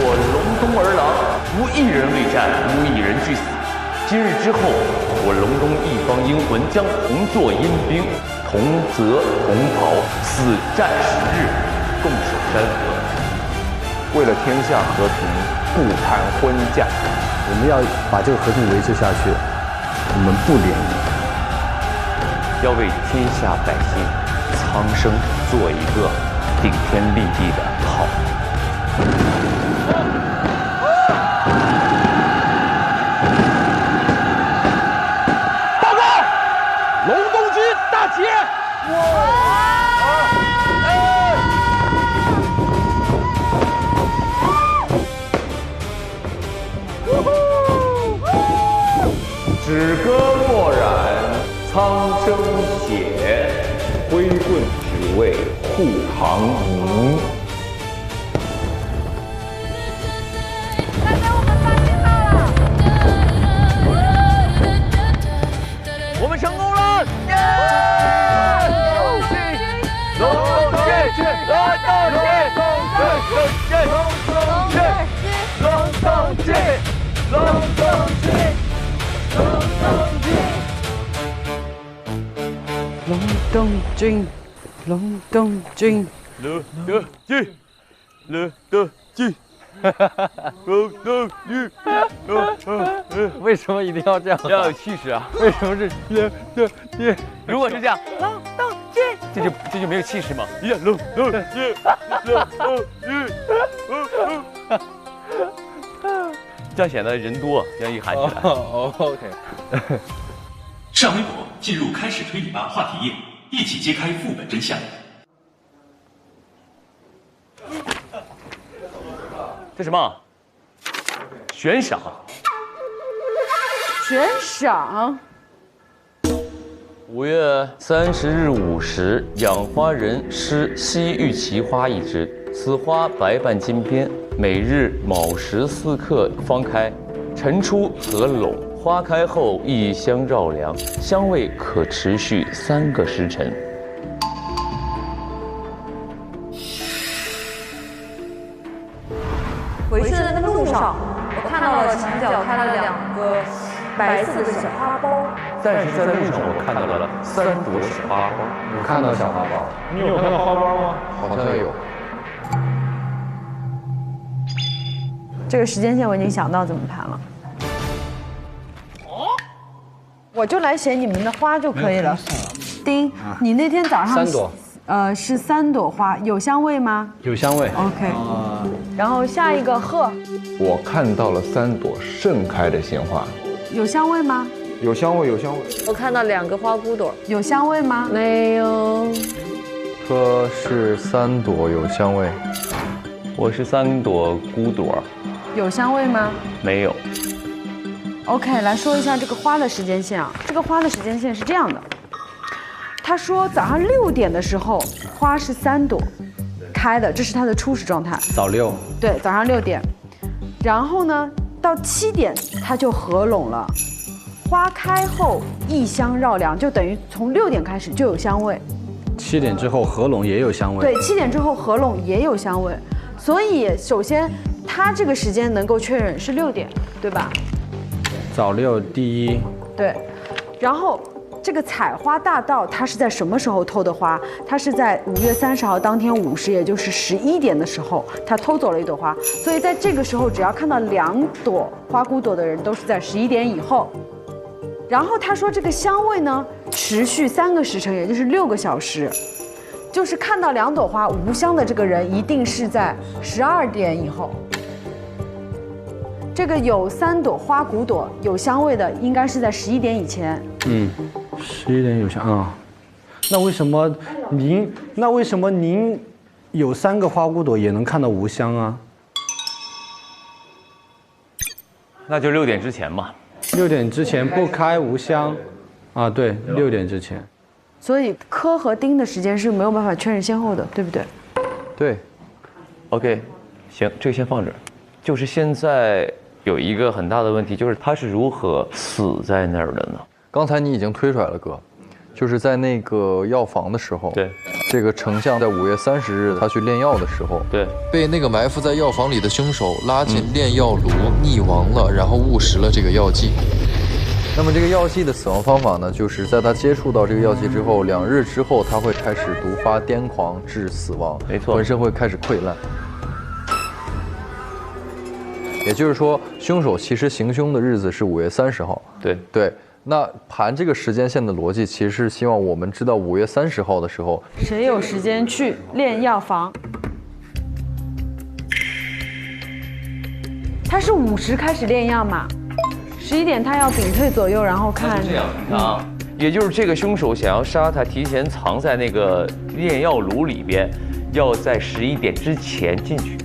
我隆冬儿郎无一人未战，无一人俱死。今日之后，我隆冬一方英魂将同作阴兵，同泽同袍，死战10日。共守山河。为了天下和平，不谈婚嫁。我们要把这个和平维持下去，我们不联姻。要为天下百姓苍生做一个顶天立地的好人。报告，隆冬军大捷！止戈墨染苍生血，挥棍只为护航营。我们成功了！耶！隆冬军，隆冬军，隆冬军，隆冬军。隆冬军，隆冬军，隆冬军，隆冬军，隆冬军，隆冬军。为什么一定要这样？要有气势啊！为什么是隆冬军？如果是这样，隆冬军，这就没有气势嘛。隆冬军，隆冬军，这样显得人多，这样一喊起来。OK。上微博，进入开始推理吧话题页，一起揭开副本真相。这什么？悬赏。悬赏。 5月30日午时，养花人施西域奇花一枝，此花白瓣金边，每日卯时4刻方开，晨出合拢。花开后异香绕梁，香味可持续3个时辰。回去的那个路上，我看到了墙角开了2个白色的小花苞。 但是在路上我看到了3朵小花苞，我看到小花苞，你有看到花苞吗？好像有。这个时间线我已经想到怎么盘了。我就来写你们的花就可以了。丁，你那天早上3朵，是3朵花，有香味吗？有香味。 OK。然后下一个鹤，我看到了3朵盛开的鲜花，有香味吗？ 有香味，有香味。我看到2个花骨朵，有香味吗？没有。柯是3朵有香味，我是3朵骨朵，有香味吗？没有。OK， 来说一下这个花的时间线啊。这个花的时间线是这样的，他说早上6点的时候，花是3朵开的，这是它的初始状态。早6。对，早上6点。然后呢，到7点它就合拢了。 花开后异香绕梁，就等于从6点开始就有香味。7点之后合拢也有香味。对，7点之后合拢也有香味。所以首先，它这个时间能够确认是6点，对吧？早6第1。对，然后这个采花大盗他是在什么时候偷的花？他是在5月30号当天午时，也就是11点的时候，他偷走了1朵花。所以在这个时候，只要看到2朵花骨朵的人，都是在11点以后。 然后他说，这个香味呢，持续3个时辰，也就是6个小时。就是看到2朵花无香的这个人，一定是在12点以后。这个有3朵花骨朵有香味的，应该是在11点以前。嗯，11点有香啊。那为什么您有3个花骨朵也能看到无香啊？那就6点之前嘛。 6点之前不开无香，啊，对，6点之前。所以柯和丁的时间是没有办法确认先后的，对不对？对。OK， 行，这个先放这儿。就是现在有一个很大的问题，就是他是如何死在那儿的呢？刚才你已经推出来了，哥，就是在那个药房的时候，对，这个丞相在5月30日他去炼药的时候，对，被那个埋伏在药房里的凶手拉进炼药炉溺亡了，然后误食了这个药剂。那么这个药剂的死亡方法呢，就是在他接触到这个药剂之后，2日之后，他会开始毒发癫狂致死亡，没错，浑身会开始溃烂。也就是说，凶手其实行凶的日子是5月30号。对。那盘这个时间线的逻辑，其实是希望我们知道5月30号的时候，谁有时间去炼药房？他是5时开始炼药嘛？11点他要屏退左右，然后看。这样啊，也就是这个凶手想要杀他，提前藏在那个炼药炉里边，要在11点之前进去。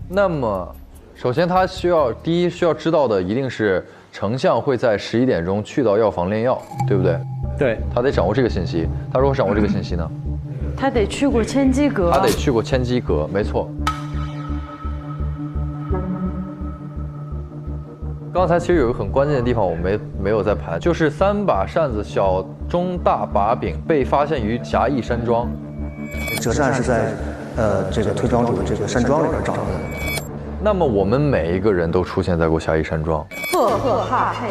那么，首先他第一需要知道的一定是丞相会在11点钟去到药房炼药，对不对？对，他得掌握这个信息。他如何掌握这个信息呢？他得去过千机阁。他得去过千机阁，没错。刚才其实有一个很关键的地方，我没有在盘，就是3把扇子小中大把柄被发现于侠义山庄。折扇是在这个推庄主的这个山庄里边找到的。那么我们每一个人都出现在过侠义山庄。赫赫哈嘿，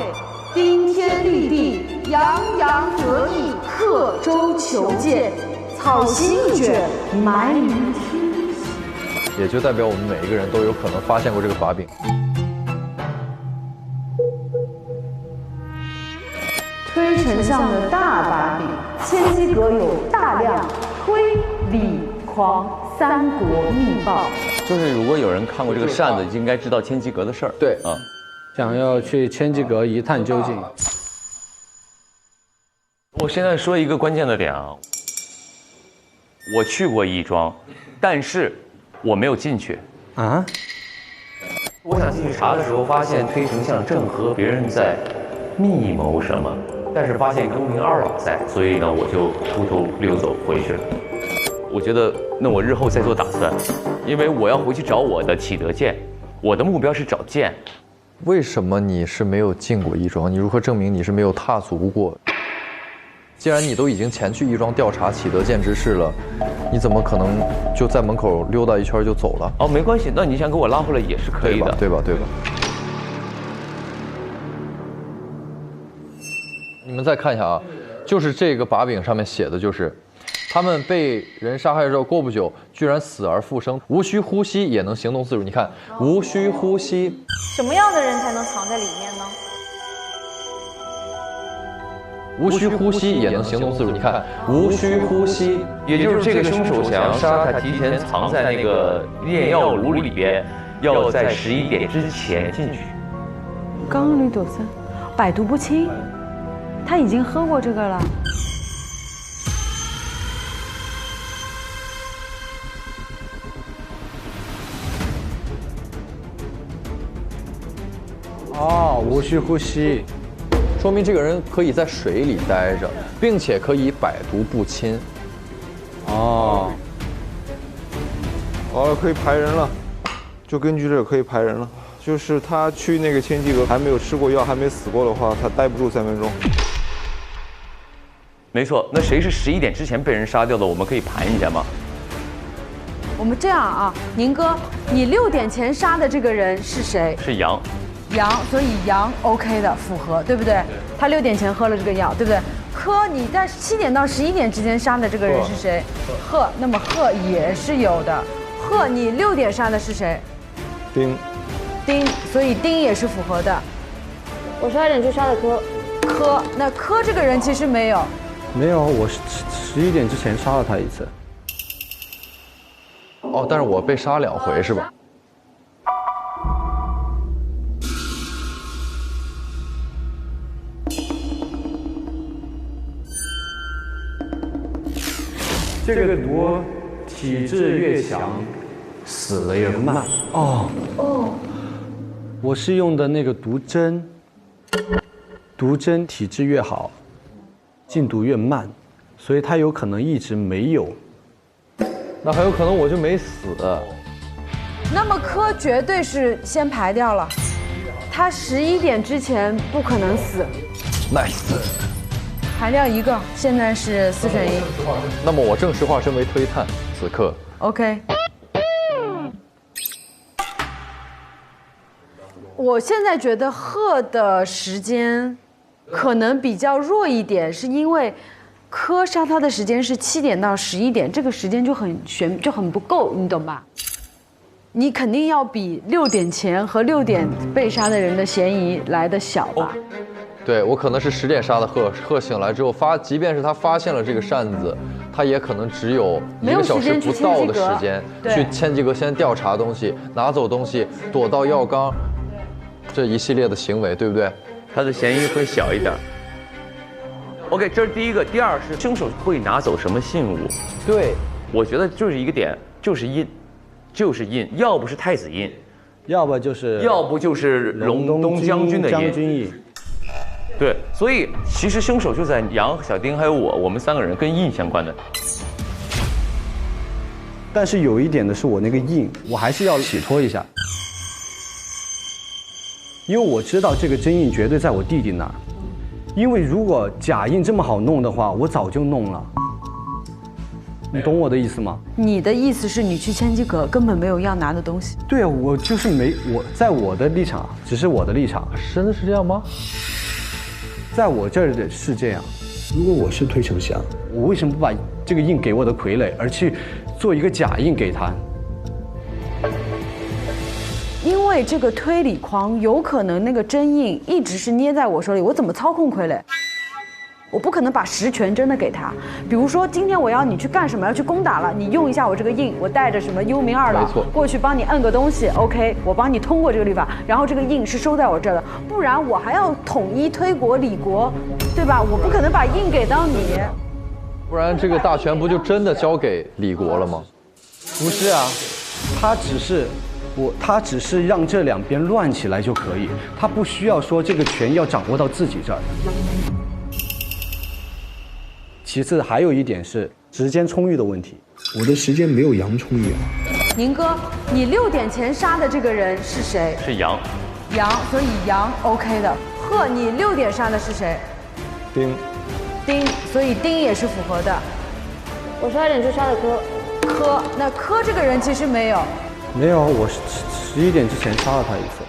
顶天立地，洋洋得意，刻舟求剑，草席一卷，埋于天下。也就代表我们每一个人都有可能发现过这个把柄。推丞相的大把柄，千机阁有大量推理狂三国密报。就是如果有人看过这个扇子，应该知道千机阁的事儿。对啊，想要去千机阁一探究竟。我现在说一个关键的点啊，我去过义庄，但是我没有进去啊。我想进去查的时候，发现推丞相正和别人在密谋什么，但是发现公明二老在，所以呢，我就偷偷溜走回去了。我觉得，那我日后再做打算，因为我要回去找我的启德剑，我的目标是找剑。为什么你是没有进过义庄？你如何证明你是没有踏足过？既然你都已经前去义庄调查启德剑之事了，你怎么可能就在门口溜达一圈就走了？哦，没关系，那你想给我拉回来也是可以的，对吧？你们再看一下啊，就是这个把柄上面写的就是。他们被人杀害之后，过不久居然死而复生，无需呼吸也能行动自如。你看，无需呼吸，什么样的人才能藏在里面呢？无需呼吸也能行动自如。你看，无需呼吸，也就是这个凶手想要杀他，提前藏在那个炼药炉里边，要在11点之前进去。刚刚吕朵森，百毒不侵，他已经喝过这个了。哦，无需呼吸，说明这个人可以在水里待着，并且可以百毒不侵。哦，好了，可以排人了，就根据这个可以排人了。就是他去那个千机阁还没有吃过药，还没死过的话，他待不住3分钟。没错，那谁是11点之前被人杀掉的？我们可以盘一下吗？我们这样啊，宁哥，你6点前杀的这个人是谁？是杨。杨，所以杨 OK 的，符合，对不对？他6点前喝了这个药，对不对？柯，你在7点到11点之间杀的这个人是谁？贺，那么贺也是有的。贺，你6点杀的是谁？丁，所以丁也是符合的。我12点去杀的柯。柯，那柯这个人其实没有。没有，我是11点之前杀了他一次。哦，但是我被杀2回是吧？这个毒体质越强，死的越慢。哦，我是用的那个毒针，毒针体质越好，进毒越慢，所以它有可能一直没有。那很有可能我就没死。那么柯绝对是先排掉了，他11点之前不可能死。Nice。排掉一个，现在是4选1。那么我正式化身为推探，此刻。OK。我我现在觉得贺的时间可能比较弱一点，是因为柯杀他的时间是7点到11点，这个时间就很不够，你懂吧？你肯定要比6点前和6点被杀的人的嫌疑来的小吧？对，我可能是10点杀的贺，贺醒来之后即便是他发现了这个扇子，他也可能只有1个小时不到的时间去千机阁先调查东西，拿走东西，躲到药缸，这一系列的行为，对不对？他的嫌疑会小一点。OK， 这是第一个，第二是凶手会拿走什么信物？对，我觉得就是一个点，就是印，要不是太子印，要不就是隆冬将军的印。对，所以其实凶手就在杨、小丁还有我们3个人跟印相关的。但是有一点的是，我那个印，我还是要洗脱一下，因为我知道这个真印绝对在我弟弟那儿。因为如果假印这么好弄的话，我早就弄了。你懂我的意思吗？你的意思是你去千机阁根本没有要拿的东西？对啊，我就是我在我的立场，只是我的立场。真的是这样吗？在我这儿的是这样。如果我是推丞相，我为什么不把这个印给我的傀儡，而去做一个假印给他？因为这个推理框有可能那个真印一直是捏在我手里，我怎么操控傀儡？我不可能把实权真的给他。比如说今天我要你去干什么，要去攻打了，你用一下我这个印，我带着什么幽冥二老过去帮你摁个东西 ，OK， 我帮你通过这个律法，然后这个印是收在我这儿的，不然我还要统一推国理国，对吧？我不可能把印给到你，不然这个大权不就真的交给李国了吗？不是啊，他只是让这两边乱起来就可以，他不需要说这个权要掌握到自己这儿。其次还有一点是时间充裕的问题，我的时间没有杨充裕啊。宁哥，你6点前杀的这个人是谁？是杨，所以杨 OK 的。贺，你6点杀的是谁？丁，所以丁也是符合的。我12点去杀的柯，那柯这个人其实没有，我11点之前杀了他一次。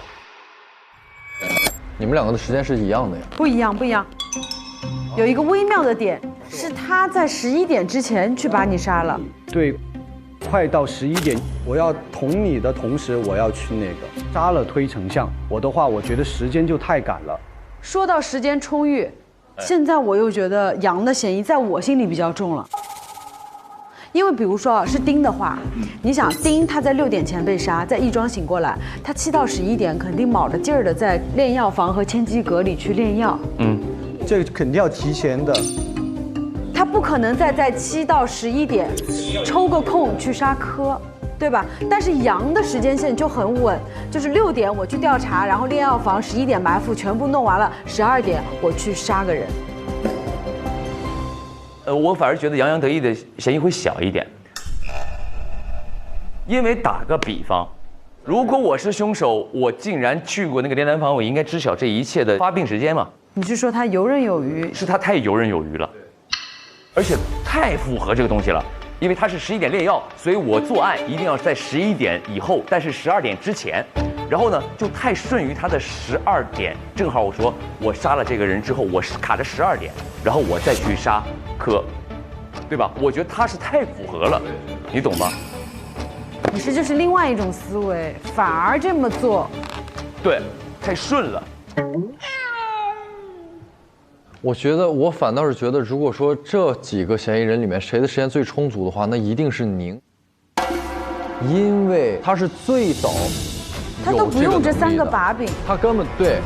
你们2个的时间是一样的呀？不一样。有一个微妙的点是他在11点之前去把你杀了。对，快到11点，我要捅你的同时，我要去那个杀了推丞相。我的话，我觉得时间就太赶了。说到时间充裕，现在我又觉得杨的嫌疑在我心里比较重了。因为比如说是丁的话，你想丁他在6点前被杀，在义庄醒过来，他7到11点肯定卯着劲儿的在炼药房和千机阁里去炼药。这个肯定要提前的。他不可能在7到11点抽个空去杀柯，对吧？但是杨的时间线就很稳，就是6点我去调查，然后炼药房11点埋伏全部弄完了，12点我去杀个人。我反而觉得洋洋得意的嫌疑会小一点，因为打个比方，如果我是凶手，我竟然去过那个炼丹房，我应该知晓这一切的发病时间嘛？你是说他游刃有余？是他太游刃有余了，而且太符合这个东西了。因为他是11点炼药，所以我作案一定要在11点以后，但是12点之前。然后呢，就太顺于他的12点，正好我说我杀了这个人之后，我卡着12点，然后我再去杀柯，对吧？我觉得他是太符合了，你懂吗？你是就是另外一种思维，反而这么做，对，太顺了。我反倒是觉得，如果说这几个嫌疑人里面谁的时间最充足的话，那一定是宁，因为他是最早。他都不用这3个把柄，他根本对，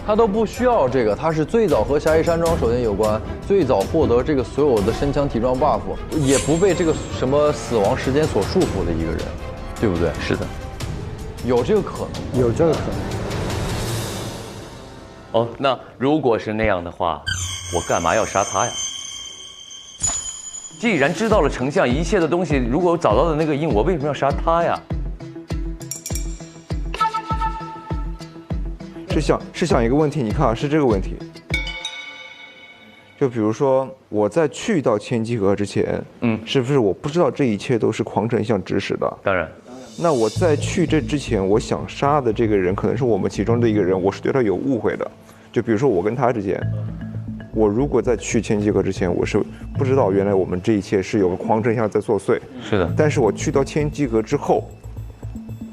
他都不需要这个。他是最早和侠义山庄首先有关，最早获得这个所有的身强体壮 buff， 也不被这个什么死亡时间所束缚的一个人，对不对？是的，有这个可能，有这个可能。哦，那如果是那样的话，我干嘛要杀他呀？既然知道了丞相一切的东西，如果我找到的那个印，我为什么要杀他呀？是想一个问题，你看啊，是这个问题。就比如说我在去到千机阁之前，是不是我不知道这一切都是狂丞相指使的？当然。那我在去这之前，我想杀的这个人可能是我们其中的一个人，我是对他有误会的。就比如说我跟他之间，我如果在去千机阁之前，我是不知道原来我们这一切是有个狂丞相在作祟。是的。但是我去到千机阁之后，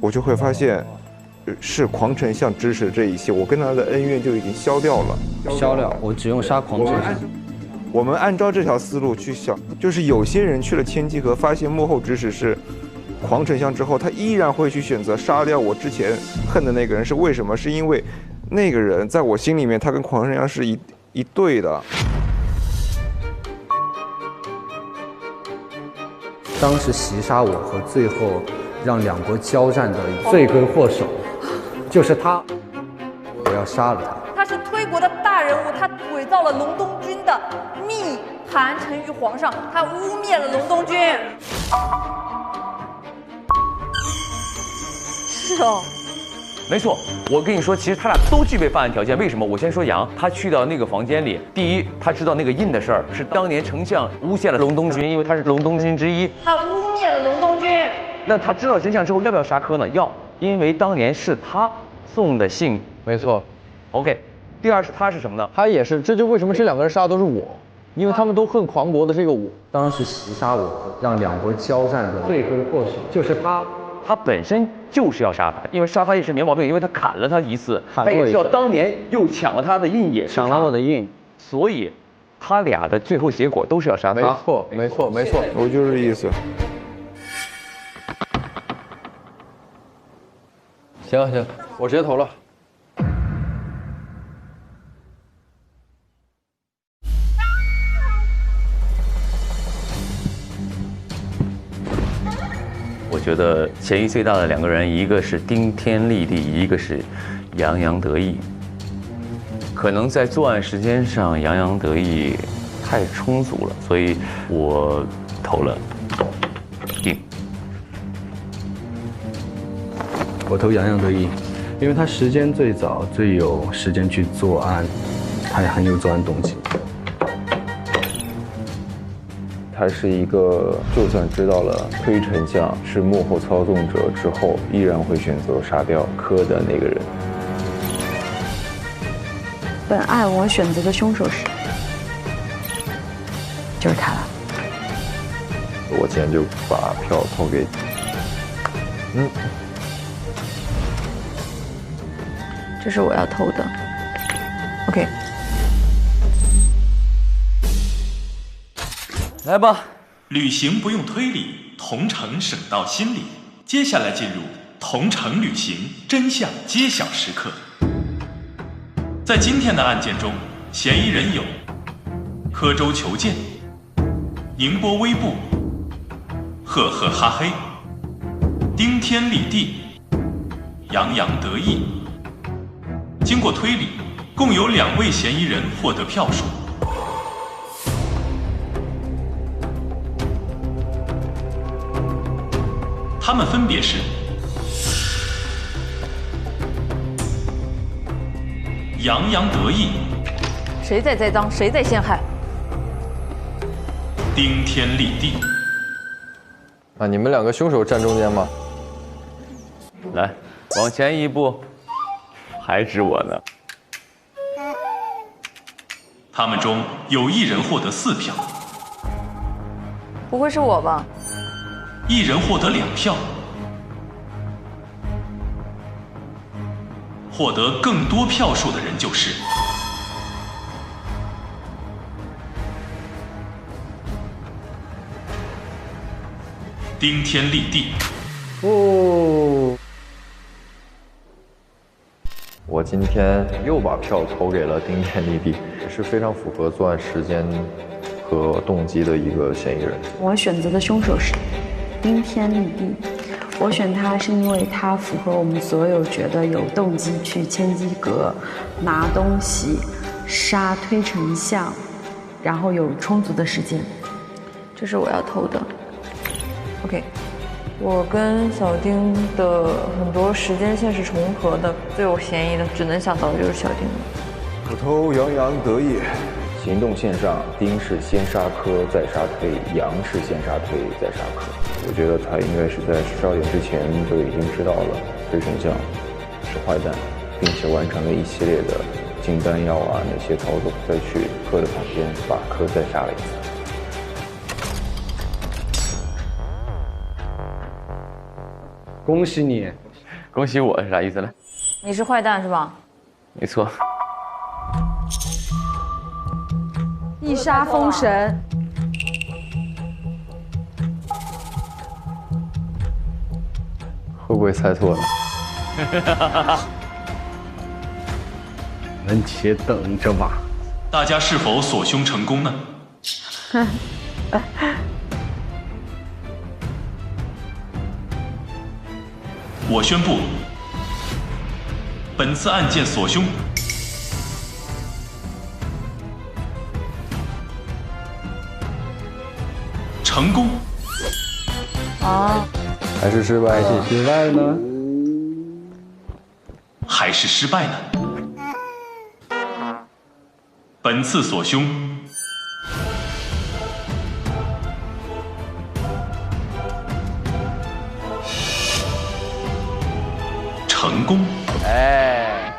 我就会发现，是狂丞相指使这一切，我跟他的恩怨就已经消掉了。消了，我只用杀狂丞相。我们按照这条思路去想，就是有些人去了千机阁，发现幕后指使是狂丞相之后，他依然会去选择杀掉我之前恨的那个人，是为什么？是因为那个人在我心里面，他跟狂丞相是一对的。当时袭杀我和最后让两国交战的罪魁祸首，就是他，我要杀了他。他是推国的大人物，他伪造了隆冬君的密函呈于皇上，他污蔑了隆冬君。是哦。没错，我跟你说，其实他俩都具备犯案条件。为什么？我先说杨，他去到那个房间里，第一，他知道那个印的事儿是当年丞相诬陷了隆冬君，因为他是隆冬君之一，他污蔑了隆冬君。那他知道真相之后，要不要杀柯呢？要，因为当年是他送的信。没错。OK， 第二是他是什么呢？他也是，这就为什么这两个人杀的都是我，因为他们都恨狂国的这个我。当时袭杀我，让两国交战的罪魁祸首就是他。他本身就是要杀他，因为杀他也是没毛病，因为他砍了他一次，他也知道当年又抢了他的印，也抢了我的印，所以他俩的最后结果都是要杀他。没错，没错，没错，我就是这意思。行行，我直接投了。我觉得嫌疑最大的两个人，一个是顶天立地，一个是洋洋得意。可能在作案时间上，洋洋得意太充足了，所以我投了定。我投洋洋得意，因为他时间最早，最有时间去作案，他也很有作案动机。他是一个，就算知道了推丞相是幕后操纵者之后，依然会选择杀掉柯的那个人。本案我选择的凶手是，就是他了。我今天就把票投给，这是我要投的。OK。来吧，旅行不用推理，同城省到心里。接下来进入同城旅行真相揭晓时刻。在今天的案件中，嫌疑人有柯州求见、宁波微步、赫赫哈嘿、顶天立地、洋洋得意。经过推理，共有2位嫌疑人获得票数。他们分别是洋洋得意，谁在栽赃，谁在陷害？顶天立地。啊，你们2个凶手站中间吗？来，往前一步，还指我呢。他们中有1人获得4票，不会是我吧？1人获得2票，获得更多票数的人就是顶天立地。哦，我今天又把票投给了顶天立地，也是非常符合作案时间和动机的一个嫌疑人。我选择的凶手是顶天立地，我选他是因为他符合我们所有觉得有动机去千机阁拿东西、杀推丞相，然后有充足的时间。这是我要投的。OK， 我跟小丁的很多时间线是重合的，最有嫌疑的只能想到的就是小丁了。我投洋洋得意，行动线上，丁是先杀科再杀推，杨是先杀推再杀科。我觉得他应该是在12点之前就已经知道了推丞相是坏蛋，并且完成了一系列的进丹药啊那些操作，再去科的旁边把科再杀了一次。恭喜你，恭喜我是啥意思呢？你是坏蛋是吧？没错。一杀封神，会不会猜错呢？你们且等着吧。大家是否锁凶成功呢？我宣布，本次案件锁凶成功。啊，还是失败？失败呢？还是失败呢？本次锁凶成功。哎，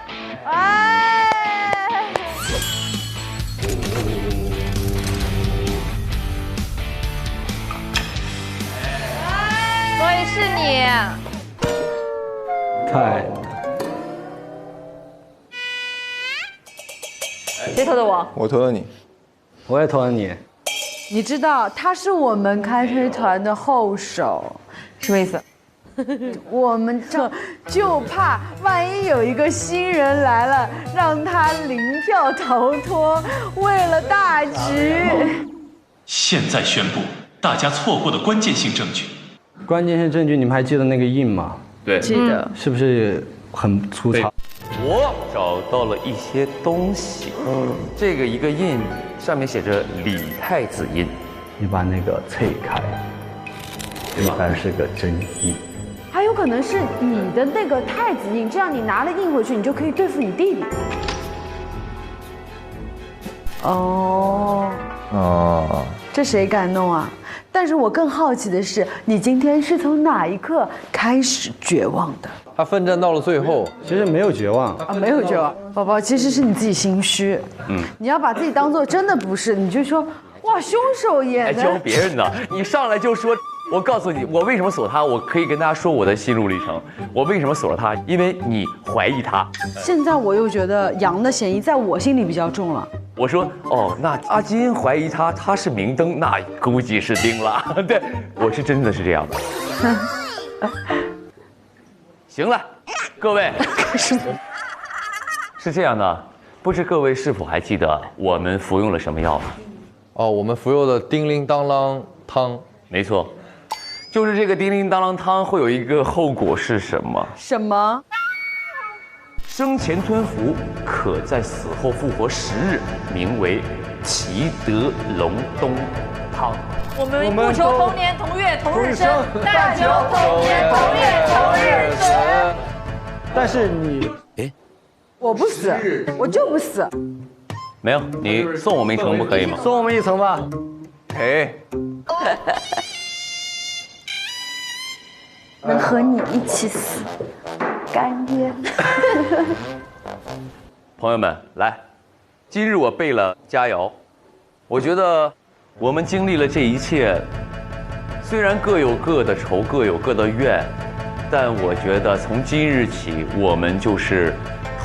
所以是你。太谁投的我？我投了你，我也投了你。你知道他是我们开推团的后手，什么意思？我们就怕万一有一个新人来了，让他零票逃脱，为了大局。现在宣布大家错过的关键性证据。关键性证据，你们还记得那个印吗？对，记得。是不是很粗糙？我找到了一些东西。这个一个印上面写着李太子印，你把那个拆开，应该是个真印。还有可能是你的那个太子印，这样你拿了印回去，你就可以对付你弟弟。哦，这谁敢弄啊？但是我更好奇的是，你今天是从哪一刻开始绝望的？他奋战到了最后，其实没有绝望啊，没有绝望，宝宝，其实是你自己心虚。你要把自己当做真的不是，你就说哇，凶手也还教别人呢？你上来就说。我告诉你，我为什么锁他？我可以跟大家说我的心路历程。我为什么锁了他？因为你怀疑他。现在我又觉得杨的嫌疑在我心里比较重了。我说哦，那阿金怀疑他，他是明灯，那估计是定了。对，我是真的是这样的。行了，各位，是这样的，不知各位是否还记得我们服用了什么药？哦，我们服用的叮铃当啷汤，没错。就是这个叮铃当啷汤会有一个后果是什么？什么？生前吞服，可在死后复活10日，名为祈德隆冬汤。我们不求同年同月同日生，但求同年同月同日死。但是你，我不死，我就不死。没有，你送我们一程不可以吗？送我们一程吧。哎。能和你一起死，甘愿。朋友们，来，今日我备了佳肴。我觉得我们经历了这一切，虽然各有各的仇，各有各的怨，但我觉得从今日起，我们就是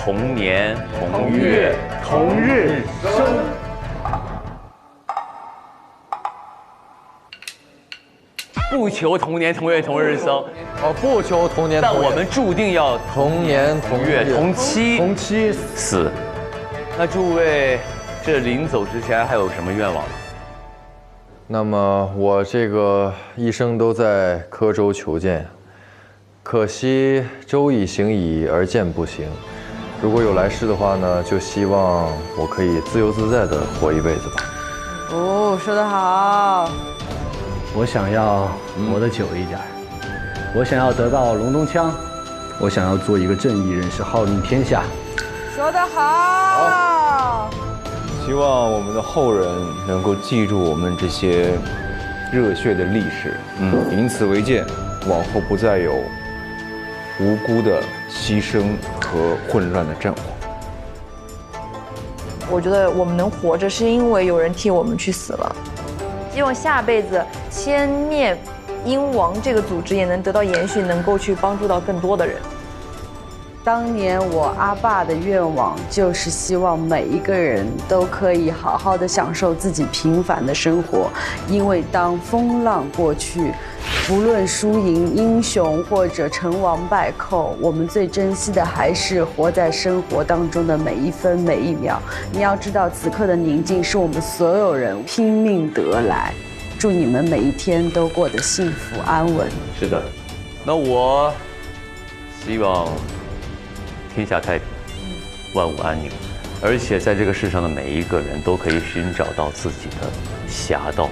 同年同月同日生。不求同年同月同日生，不求同年同月，但我们注定要同年同月同期死。那诸位，这临走之前还有什么愿望吗？那么我这个一生都在柯州求见，可惜州已行矣，而剑不行。如果有来世的话呢，就希望我可以自由自在的活一辈子吧。哦，说得好。我想要活得久一点，我想要得到龙东枪，我想要做一个正义人士，号令天下。说得好。希望我们的后人能够记住我们这些热血的历史，以此为鉴，往后不再有无辜的牺牲和混乱的战火。我觉得我们能活着，是因为有人替我们去死了。希望下辈子歼灭鹰王这个组织也能得到延续，能够去帮助到更多的人。当年我阿爸的愿望就是希望每一个人都可以好好的享受自己平凡的生活，因为当风浪过去，不论输赢、英雄或者成王败寇，我们最珍惜的还是活在生活当中的每一分每一秒。你要知道，此刻的宁静是我们所有人拼命得来。祝你们每一天都过得幸福安稳。是的，那我希望天下太平，万物安宁，而且在这个世上的每一个人都可以寻找到自己的侠道。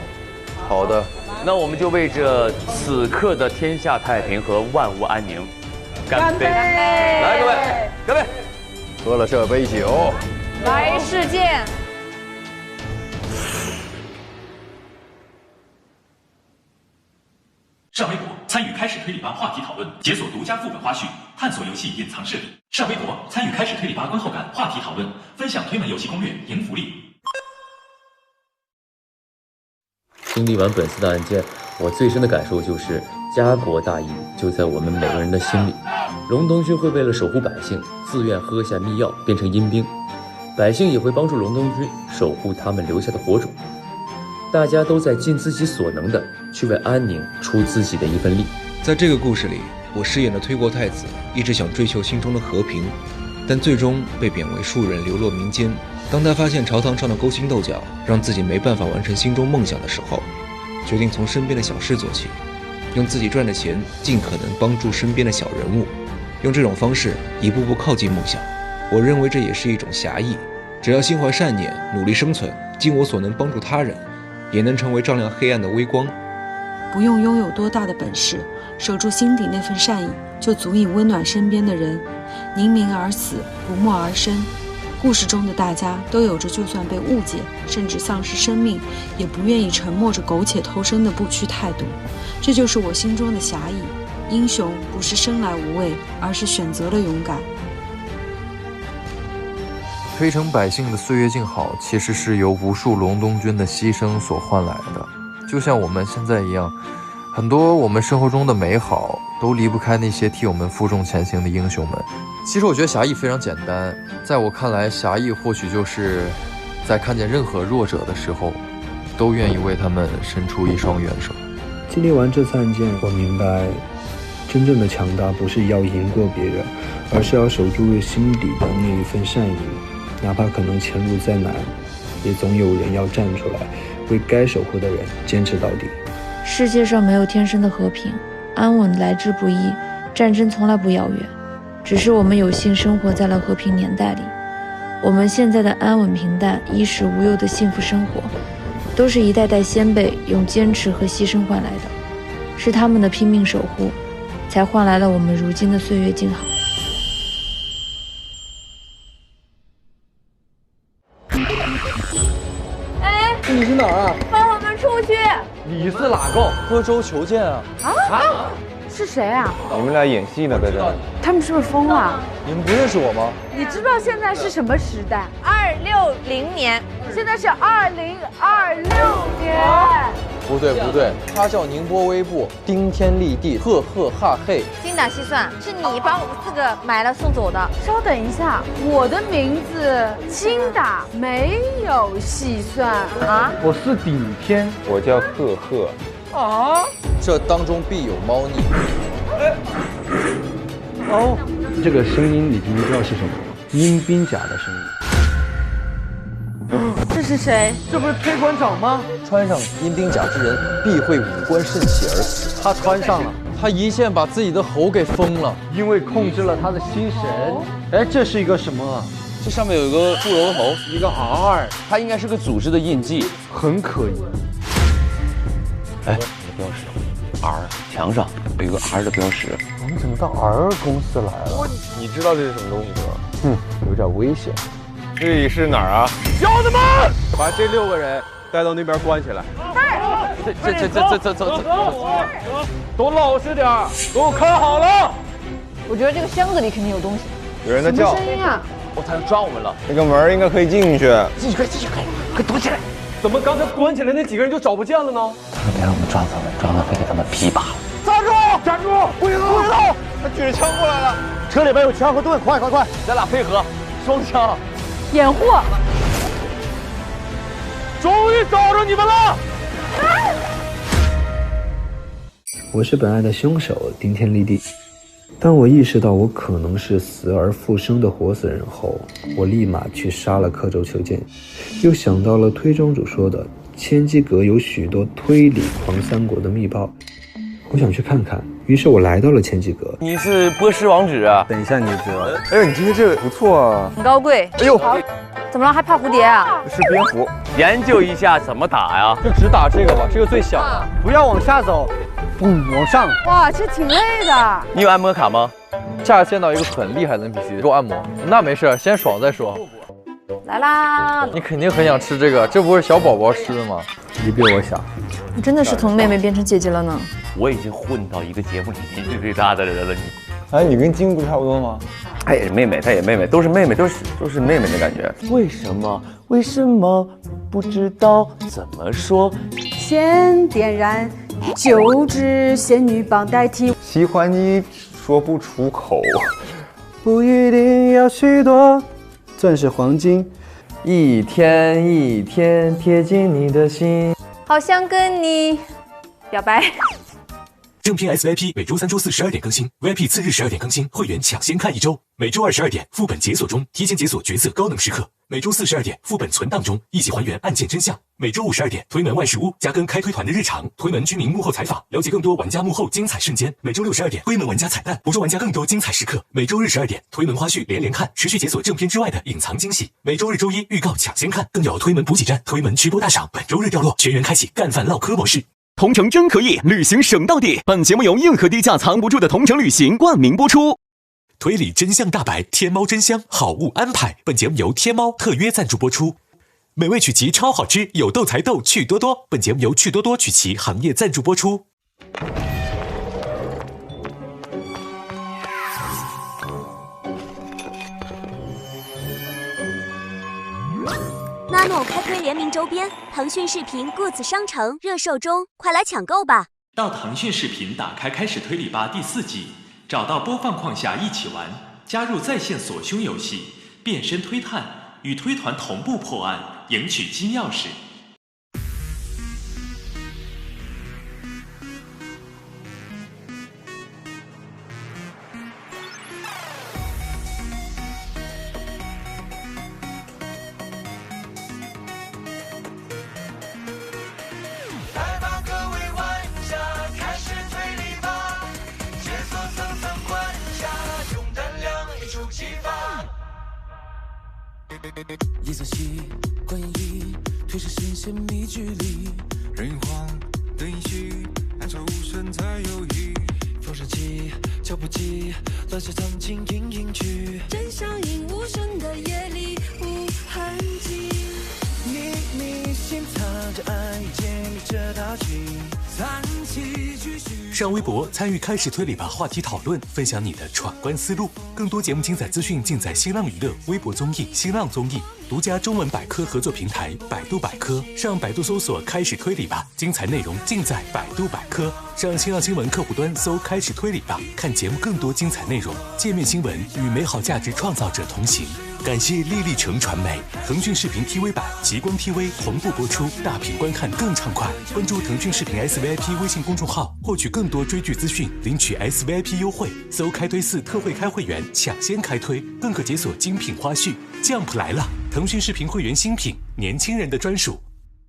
好的，那我们就为这此刻的天下太平和万物安宁干杯！来，各位，干杯！喝了这杯酒，来世见。上微博参与开始推理吧话题讨论，解锁独家副本花絮，探索游戏隐藏设定。上微博参与开始推理吧观后感话题讨论，分享推门游戏攻略，赢福利。经历完本次的案件，我最深的感受就是家国大义就在我们每个人的心里。龙东军会为了守护百姓，自愿喝下秘药变成阴兵，百姓也会帮助龙东军守护他们留下的火种。大家都在尽自己所能的去为安宁出自己的一份力。在这个故事里，我饰演的推国太子一直想追求心中的和平，但最终被贬为庶人，流落民间。当他发现朝堂上的勾心斗角让自己没办法完成心中梦想的时候，决定从身边的小事做起，用自己赚的钱尽可能帮助身边的小人物，用这种方式一步步靠近梦想。我认为这也是一种侠义，只要心怀善念，努力生存，尽我所能帮助他人，也能成为照亮黑暗的微光。不用拥有多大的本事，守住心底那份善意，就足以温暖身边的人。宁鸣而死，不默而生。故事中的大家都有着就算被误解，甚至丧失生命，也不愿意沉默着苟且偷生的不屈态度。这就是我心中的侠义。英雄不是生来无畏，而是选择了勇敢。推城百姓的岁月静好，其实是由无数龙东军的牺牲所换来的。就像我们现在一样，很多我们生活中的美好都离不开那些替我们负重前行的英雄们。其实我觉得侠义非常简单，在我看来，侠义或许就是在看见任何弱者的时候，都愿意为他们伸出一双援手。经历完这次案件，我明白，真正的强大不是要赢过别人，而是要守住心底的那一份善意。哪怕可能前路再难，也总有人要站出来，为该守护的人坚持到底。世界上没有天生的和平，安稳来之不易，战争从来不遥远，只是我们有幸生活在了和平年代里。我们现在的安稳平淡、衣食无忧的幸福生活，都是一代代先辈用坚持和牺牲换来的，是他们的拼命守护，才换来了我们如今的岁月静好。你是哪儿啊？放我们出去！你是哪个？喝粥求见啊！啊？是谁啊？你们俩演戏呢，在这。他们是不是疯了？你们不认识我吗？你知道现在是什么时代？260年，现在是2026年。不对，他叫宁波微步，顶天立地，赫赫哈嘿。精打细算，是你把我们4个买了送走的。稍等一下，我的名字精打没有细算啊。我是顶天，我叫赫赫。啊，这当中必有猫腻。哦，这个声音你知道是什么吗？阴兵甲的声音。这是谁？这不是推馆长吗？穿上阴兵甲之人必会五官渗血而死。他穿上了，他一剑把自己的喉给封了，因为控制了他的心神。哎，这是一个什么啊？这上面有一个骷髅头，一个 R， 它应该是个组织的印记，很可疑。哎，你的标识 R 墙上有一个 R 的标识。我们怎么到 R 公司来了？你知道这是什么东西吗？有点危险。这里是哪儿啊？小子们，把这6个人带到那边关起来。走，都老实点，给我看好了。我觉得这个箱子里肯定有东西。有人在叫。什么声音啊？我才能抓我们了。那个门应该可以进去。继续开，快躲起来！怎么刚才关起来那几个人就找不见了呢？他们别让我们抓他们，抓了非给他们劈罢了。站住！不许动！他举着枪过来了。车里边有枪和盾，快！咱俩配合，双枪。掩护。终于找着你们了！我是本案的凶手，顶天立地。当我意识到我可能是死而复生的活死人后，我立马去杀了刻舟求剑，又想到了推庄主说的千机阁有许多推理狂三国的密报，我想去看看，于是我来到了千机阁。你是波斯王子啊？等一下，你这，哎呦，你今天这个不错啊，很高贵。哎呦，怎么了？还怕蝴蝶啊？是蝙蝠。研究一下怎么打呀？就只打这个吧，这个最小的。不要往下走，往上。哇，这挺累的。你有按摩卡吗？下次见到一个很厉害的 NPC， 给我按摩。那没事，先爽再说。来啦！你肯定很想吃这个，这不是小宝宝吃的吗？你比我小。我真的是从妹妹变成姐姐了呢。我已经混到一个节目里年纪最大的人了，你。哎，你跟金不差不多吗？她也是妹妹，她也妹妹，都是妹妹，都是妹妹的感觉。为什么不知道怎么说？先点燃9支仙女棒代替。喜欢你说不出口。不一定要许多钻石黄金，一天一天贴近你的心。好想跟你表白。正片 SVIP 每周3、周4 12点更新 ，VIP 次日12点更新，会员抢先看1周。每周2 12点副本解锁中，提前解锁角色高能时刻。每周4 12点副本存档中，一起还原案件真相。每周5 12点推门万事屋，加更开推团的日常，推门居民幕后采访，了解更多玩家幕后精彩瞬间。每周6 12点推门玩家彩蛋，捕捉玩家更多精彩时刻。每周日12点推门花絮连看，持续解锁正片之外的隐藏惊喜。每周日周一预告抢先看，更有推门补给站、推门直播大赏。本周日掉落，全员开启干饭唠嗑模式。同城真可以，旅行省到底。本节目由硬核低价藏不住的同城旅行冠名播出。推理真相大白，天猫真香，好物安排。本节目由天猫特约赞助播出。美味曲奇超好吃，有豆才豆趣多多。本节目由趣多多曲奇行业赞助播出。Nano 开推联名周边，腾讯视频 Goods 商城热售中，快来抢购吧！到腾讯视频打开开始推理吧第4季，找到播放框下一起玩，加入在线锁凶游戏，变身推探，与推团同步破案，赢取金钥匙。夜色习惯演绎，推是视线密距离，人慌的音序，暗潮无声才有意。风声起，脚步急，乱世藏进隐隐去，真相隐无声的夜里无痕迹。秘密心藏着爱，建立这道题，残期继续。上微博参与开始推理吧话题讨论，分享你的闯关思路。更多节目精彩资讯尽在新浪娱乐、微博综艺、新浪综艺独家中文百科合作平台百度百科。上百度搜索开始推理吧，精彩内容尽在百度百科。上新浪新闻客户端搜开始推理吧，看节目更多精彩内容。界面新闻与美好价值创造者同行。感谢丽丽城传媒、腾讯视频 TV 版、极光 TV 同步播出，大屏观看更畅快。关注腾讯视频 SVIP 微信公众号，获取更多追剧资讯，领取 SVIP 优惠。搜开推4特惠开会员，抢先开推，更可解锁精品花絮。Jump 来了，腾讯视频会员新品，年轻人的专属。